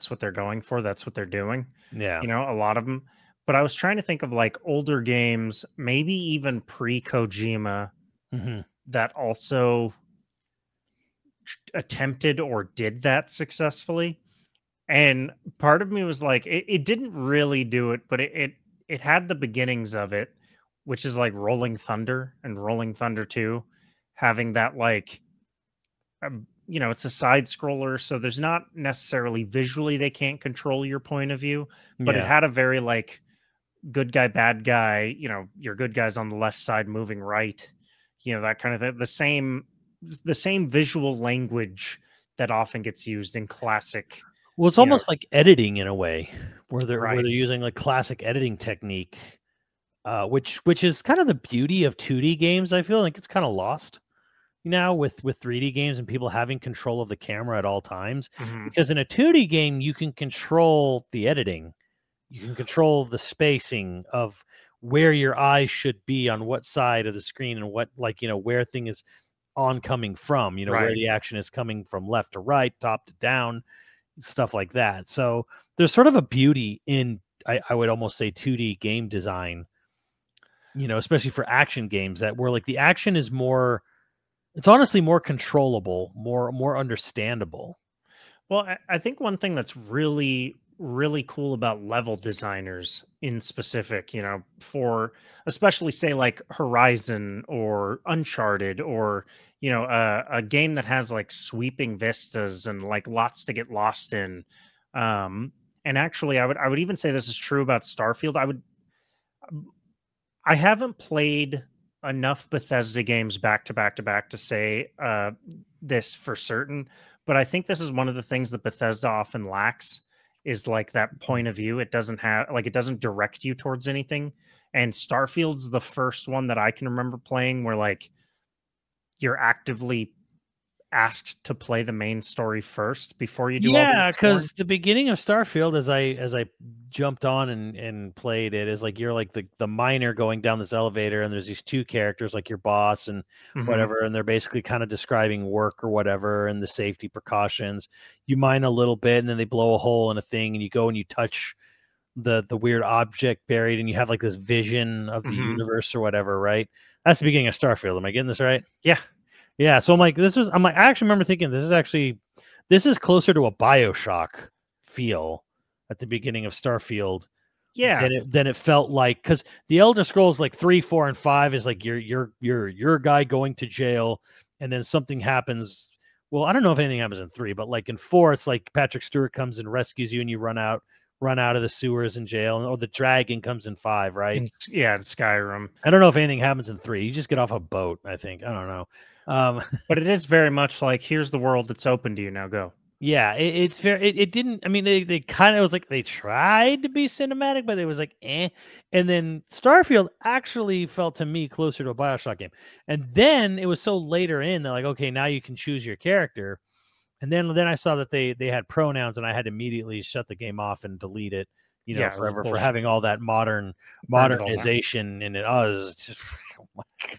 what they're going for. That's what they're doing. Yeah. A lot of them. But I was trying to think of like older games, maybe even pre-Kojima Hmm. that also attempted or did that successfully. And part of me was like, it didn't really do it, but it had the beginnings of it, which is like Rolling Thunder and Rolling Thunder 2, having that like it's a side scroller, so there's not necessarily visually they can't control your point of view, but it Yeah. had a very like good guy, bad guy, your good guys on the left side moving right, that kind of thing. The same visual language that often gets used in classic, Well, it's you know, almost like editing in a way, where right. they're using like classic editing technique, which is kind of the beauty of 2D games. I feel like it's kind of lost now with 3D games and people having control of the camera at all times. Mhm. Because in a 2D game, you can control the editing, you can control the spacing of where your eyes should be on what side of the screen and what, like, where thing is coming from, where Right. the action is coming from, left to right, top to down, stuff like that. So there's sort of a beauty in, I would almost say, 2D game design, especially for action games, that where like the action is more, it's honestly more controllable, more understandable. Well, I think one thing that's really, really cool about level designers in specific, for especially say like Horizon or Uncharted or, a game that has like sweeping vistas and like lots to get lost in. Um, and actually, I would even say this is true about Starfield. I haven't played enough Bethesda games back to back to back to say this for certain, but I think this is one of the things that Bethesda often lacks is like that point of view. It doesn't have like it doesn't direct you towards anything. And Starfield's the first one that I can remember playing where like you're actively asked to play the main story first before you do all the Yeah, exploring. because the beginning of Starfield, as I jumped on and played it, is like you're like the miner going down this elevator, and there's these two characters, like your boss and Hmm. whatever, and they're basically kind of describing work or whatever and the safety precautions. You mine a little bit, and then they blow a hole in a thing, and you go and you touch the weird object buried, and you have like this vision of the Hmm. universe or whatever, right? That's the beginning of Starfield. Am I getting this right? Yeah. Yeah, so I'm like, I actually remember thinking this is closer to a BioShock feel at the beginning of Starfield Yeah. than it felt like, because the Elder Scrolls like 3, 4, and 5 is like you're a guy going to jail, and then something happens. Well, I don't know if anything happens in 3, but like in 4, it's like Patrick Stewart comes and rescues you, and you run out of the sewers in jail, or the dragon comes in 5, right? Yeah, in Skyrim. I don't know if anything happens in 3. You just get off a boat, I think. I don't know. But it is very much like here's the world that's open to you. Now go. Yeah, it's very. It didn't. I mean, they kind of was like they tried to be cinematic, but it was like eh. And then Starfield actually felt to me closer to a Bioshock game. And then it was so later in, they're like, okay, now you can choose your character. And then I saw that they had pronouns, and I had to immediately shut the game off and delete it. Yeah, it was Forever, for bullshit. having all that Burned it all down. modernization in it. Oh, it was just, oh my God.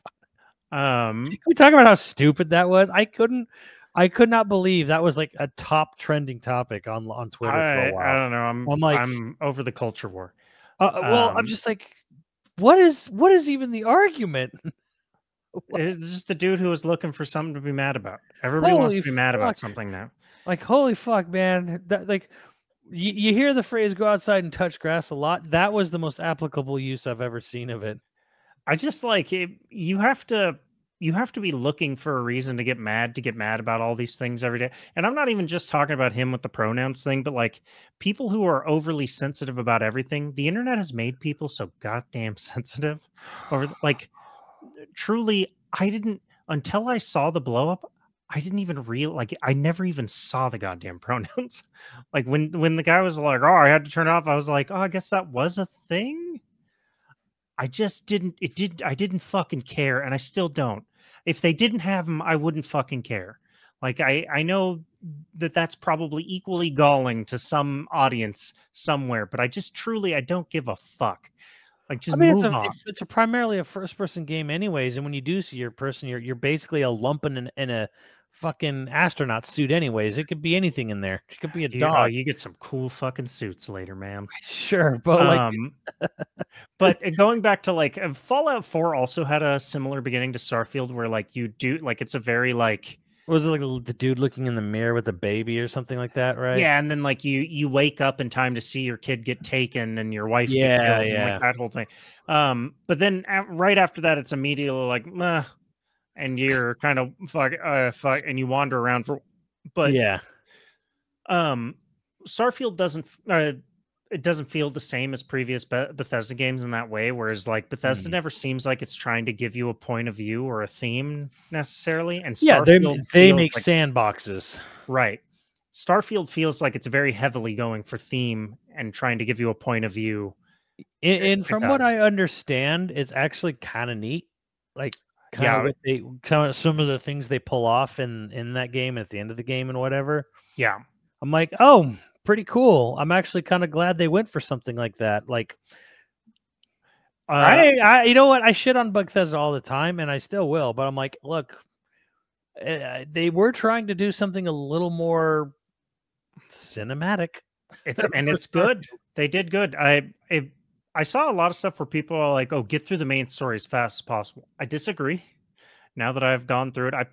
Um, Can we talk about how stupid that was? I could not believe that was like a top trending topic on Twitter for a I while. don't know. I'm like, I'm over the culture war. well, I'm Um, just like, what is even the argument? it's just a dude who was looking for something to be mad about. Everybody wants Holy to be mad about fuck! something now. Like, holy fuck, man! That like, you hear the phrase "go outside and touch grass" a lot. That was the most applicable use I've ever seen of it. I just like it, you have to be looking for a reason to get mad about all these things every day. And I'm not even just talking about him with the pronouns thing, but like people who are overly sensitive about everything. The internet has made people so goddamn sensitive like truly I didn't until I saw the blow up. I didn't even like I never even saw the goddamn pronouns. Like when the guy was like, "Oh, I had to turn it off." I was like, "Oh, I guess that was a thing." I just didn't it did I didn't fucking care and I still don't. If they didn't have them, I wouldn't fucking care. Like I know that that's probably equally galling to some audience somewhere, but I just truly I don't give a fuck. Like I just mean, move on. it's a primarily a first person game, anyways. And when you do see your person, you're basically a lump in a fucking astronaut suit, anyways. It could be anything in there. It could be a dog, You get some cool fucking suits later, man. sure, but like, Um but going back to like Fallout 4 also had a similar beginning to Starfield where like you do like it's a very like was it like the dude looking in the mirror with a baby or something like that, right? yeah, and then like you wake up in time to see your kid get taken and your wife get Yeah, killed and like yeah, that whole thing. But then right after that, it's immediately like, meh, and you're kind of fuck, and you wander around for. But yeah. um, Starfield doesn't it doesn't feel the same as previous Bethesda games in that way. Whereas like Bethesda Mm. never seems like it's trying to give you a point of view or a theme necessarily, and Yeah, Starfield they feels make like sandboxes. right. Starfield feels like it's very heavily going for theme and trying to give you a point of view. And It from what does. I understand, it's actually kind of neat. Like, kind of Yeah, what they kind of some of the things they pull off in that game at the end of the game and whatever. yeah. I'm like, oh, pretty cool. I'm actually kind of glad they went for something like that. Like, you know what? I shit on Bethesda all the time, and I still will. But I'm like, look, they were trying to do something a little more cinematic. It's good. They did good. I saw a lot of stuff where people are like, "Oh, get through the main story as fast as possible." I disagree. Now that I've gone through it, I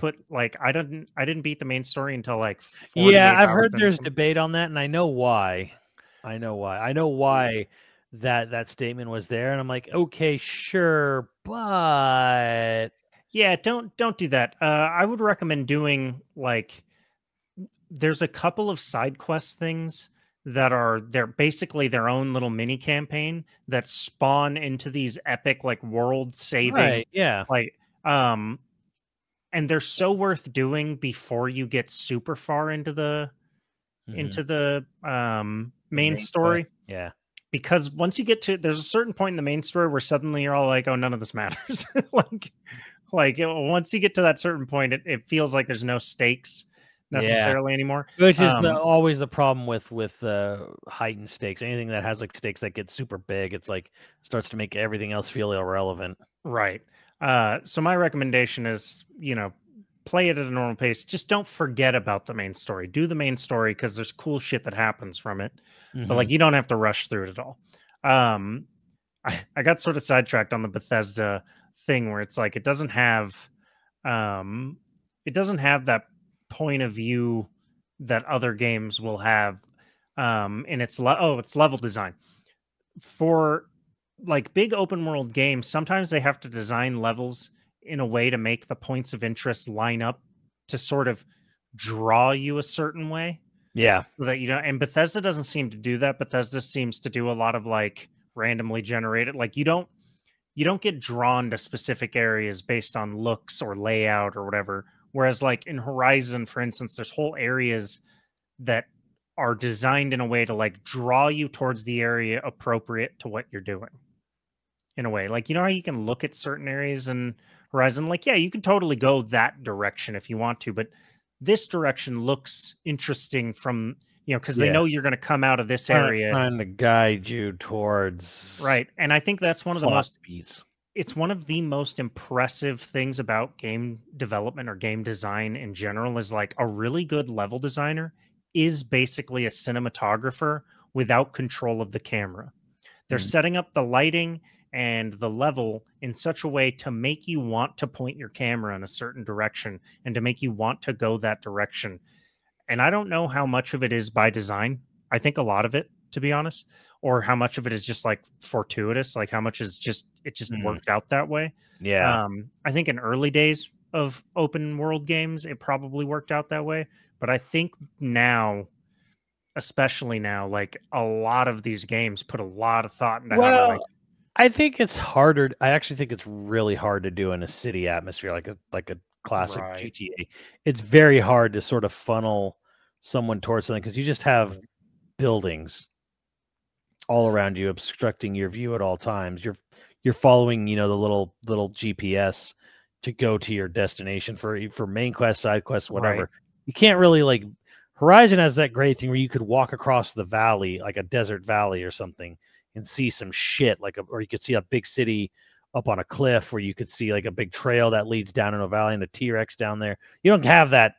didn't beat the main story until like Yeah, 48 I've hours heard into there's them. debate on that, and I know why. I know why that statement was there, and I'm like, okay, sure, but Yeah, don't do that. I would recommend doing like there's a couple of side quest things that they're basically their own little mini campaign that spawn into these epic like world saving right, yeah, like um and they're so worth doing before you get super far into the hmm the main main quest, story, yeah, because once you get to there's a certain point in the main story where suddenly you're all like, oh, none of this matters. Once you get to that certain point, it feels like there's no stakes yeah. necessarily anymore. Which is always the problem with heightened stakes. Anything that has like stakes that get super big, it's like starts to make everything else feel irrelevant. Right. So my recommendation is, play it at a normal pace. Just don't forget about the main story. Do the main story because there's cool shit that happens from it. But Hmm like you don't have to rush through it at all. Um, I got sort of sidetracked on the Bethesda thing where it's like um it doesn't have that point of view that other games will have in its level design for like big open world games. Sometimes they have to design levels in a way to make the points of interest line up to sort of draw you a certain way Yeah, so that and Bethesda doesn't seem to do that. Bethesda seems to do a lot of like randomly generated, like you don't get drawn to specific areas based on looks or layout or whatever. Whereas like in Horizon, for instance, there's whole areas that are designed in a way to like draw you towards the area appropriate to what you're doing. In a way, like how you can look at certain areas in Horizon, like yeah, you can totally go that direction if you want to, but this direction looks interesting from because they yeah. know you're going to come out of this area, Trying to guide you towards right? And I think that's one of the plot most beats. it's one of the most impressive things about game development or game design in general is like a really good level designer is basically a cinematographer without control of the camera. They're Mm. setting up the lighting and the level in such a way to make you want to point your camera in a certain direction and to make you want to go that direction. And I don't know how much of it is by design. I think a lot of it, to be honest, or how much of it is just like fortuitous, like how much is just it just Mm. worked out that way. Yeah. I think in early days of open world games, it probably worked out that way. But I think now, especially now, like a lot of these games put a lot of thought into how to like Well, I think it's harder. I actually think it's really hard to do in a city atmosphere, like a classic right. GTA. It's very hard to sort of funnel someone towards something because you just have buildings all around you obstructing your view at all times. You're following, the little GPS to go to your destination for main quest, side quests, Right. whatever. You can't really like Horizon has that great thing where you could walk across the valley, like a desert valley or something, and see some shit or you could see a big city up on a cliff, or you could see like a big trail that leads down in a valley and a T-Rex down there. You don't have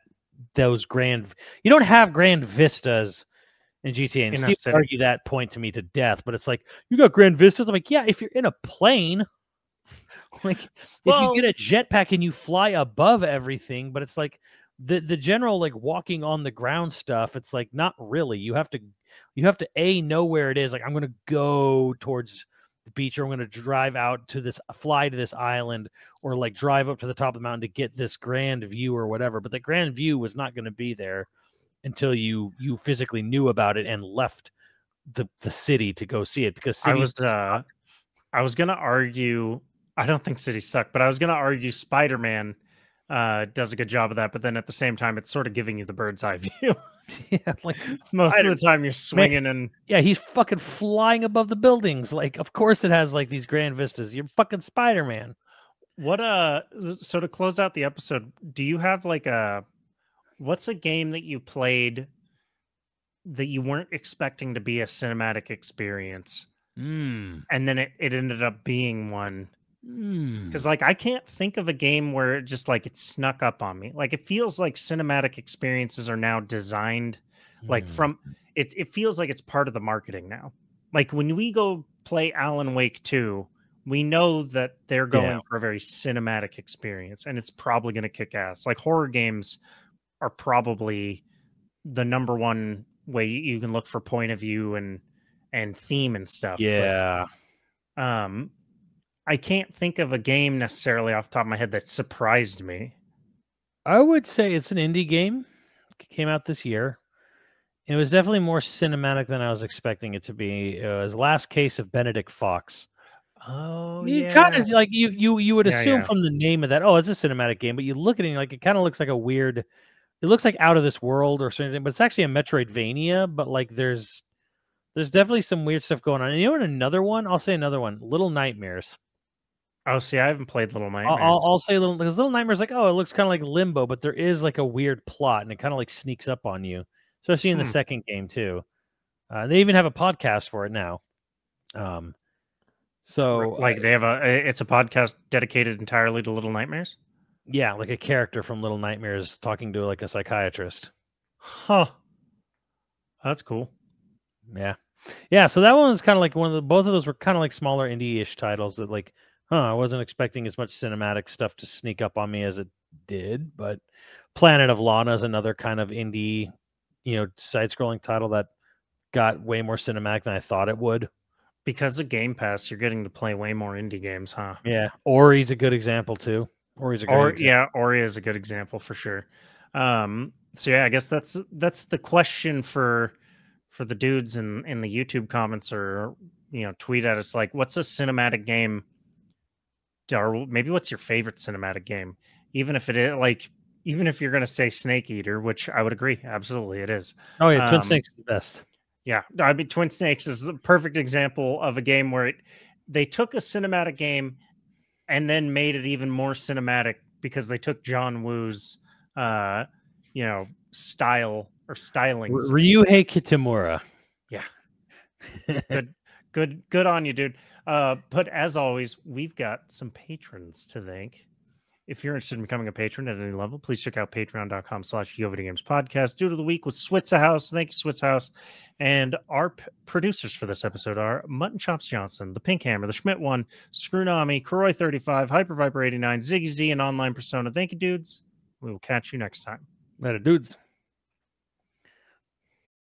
those grand you don't have grand vistas in GTA, and In a Steve would city. argue that point to me to death, but it's like, "You got grand vistas?" I'm like, "Yeah, if you're in a plane, like, if you get Well, a jetpack and you fly above everything," but it's like the general, like, walking on the ground stuff, it's like, not really. You have to, A, know where it is, like, I'm gonna go towards the beach, or I'm gonna drive out to fly to this island, or, like, drive up to the top of the mountain to get this grand view or whatever, but the grand view was not gonna be there until you physically knew about it and left the city to go see it, because I cities was uh I was gonna argue. I don't think cities suck, but I was gonna argue Spider-Man does a good job of that. But then at the same time, it's sort of giving you the bird's eye view. yeah, like Most of the Spider time, you're Man. swinging and Yeah, he's fucking flying above the buildings. Like, of course it has like these grand vistas. You're fucking Spider-Man. what. So to close out the episode, do you have like what's a game that you played that you weren't expecting to be a cinematic experience, and then it ended up being one. Because Mm. like I can't think of a game where it just like it snuck up on me. Like it feels like cinematic experiences are now designed like Mm. from it feels like it's part of the marketing now. Like when we go play Alan Wake 2, we know that they're Yeah. going for a very cinematic experience and it's probably going to kick ass. Like horror games are probably the number one way you can look for point of view and theme and stuff. Yeah. But I can't think of a game necessarily off the top of my head that surprised me. I would say it's an indie game. Came out this year. It was definitely more cinematic than I was expecting it to be. It was Last Case of Benedict Fox. Oh You kind yeah, of like you would yeah, assume yeah. from the name of that, oh, it's a cinematic game, but you look at it and like it kind of looks like a weird. It looks like Out of This World or something, but it's actually a Metroidvania. But like there's definitely some weird stuff going on. And you know what? Another one, I'll say another one, Little Nightmares. Oh, see, I haven't played Little I'll I'll, Nightmares. I'll say little because Little Nightmares like oh, it looks kind of like Limbo, but there is like a weird plot and it kind of like sneaks up on you, especially in the Hmm. second game too. They even have a podcast for it now. Um, so Like they have it's a podcast dedicated entirely to Little Nightmares. yeah, like a character from Little Nightmares talking to like a psychiatrist. Huh. That's cool. Yeah, yeah. So that one was kind of like one of the both of those were kind of like smaller indie-ish titles that like, I wasn't expecting as much cinematic stuff to sneak up on me as it did. But Planet of Lana is another kind of indie, side-scrolling title that got way more cinematic than I thought it would. Because of Game Pass, you're getting to play way more indie games, huh? Yeah, Ori's a good example too. Ori's a great Or example. yeah, Ori is a good example for sure. So yeah, I guess that's the question for the dudes in the YouTube comments or tweet at us like, what's a cinematic game? Or maybe what's your favorite cinematic game? Even if it is like, even if you're gonna say Snake Eater, which I would agree, absolutely it is. Oh yeah, Twin Um, Snakes is the best. yeah, I mean, Twin Snakes is a perfect example of a game where they took a cinematic game and then made it even more cinematic because they took John Woo's, uh, style or stylings. Ryuhei Kitamura. Yeah, good, good on you, dude. But as always, we've got some patrons to thank. If you're interested in becoming a patron at any level, please check out patreon.com/YoVideogames podcast. Dude of the week with Switza House. Thank you, Switza House. And our producers for this episode are Mutton Chops Johnson, the Pink Hammer, the Schmidt One, Screwnomi, Kuroi35, Hyper Viper 89, Ziggy Z, and Online Persona. Thank you, dudes. We will catch you next time. Later, dudes.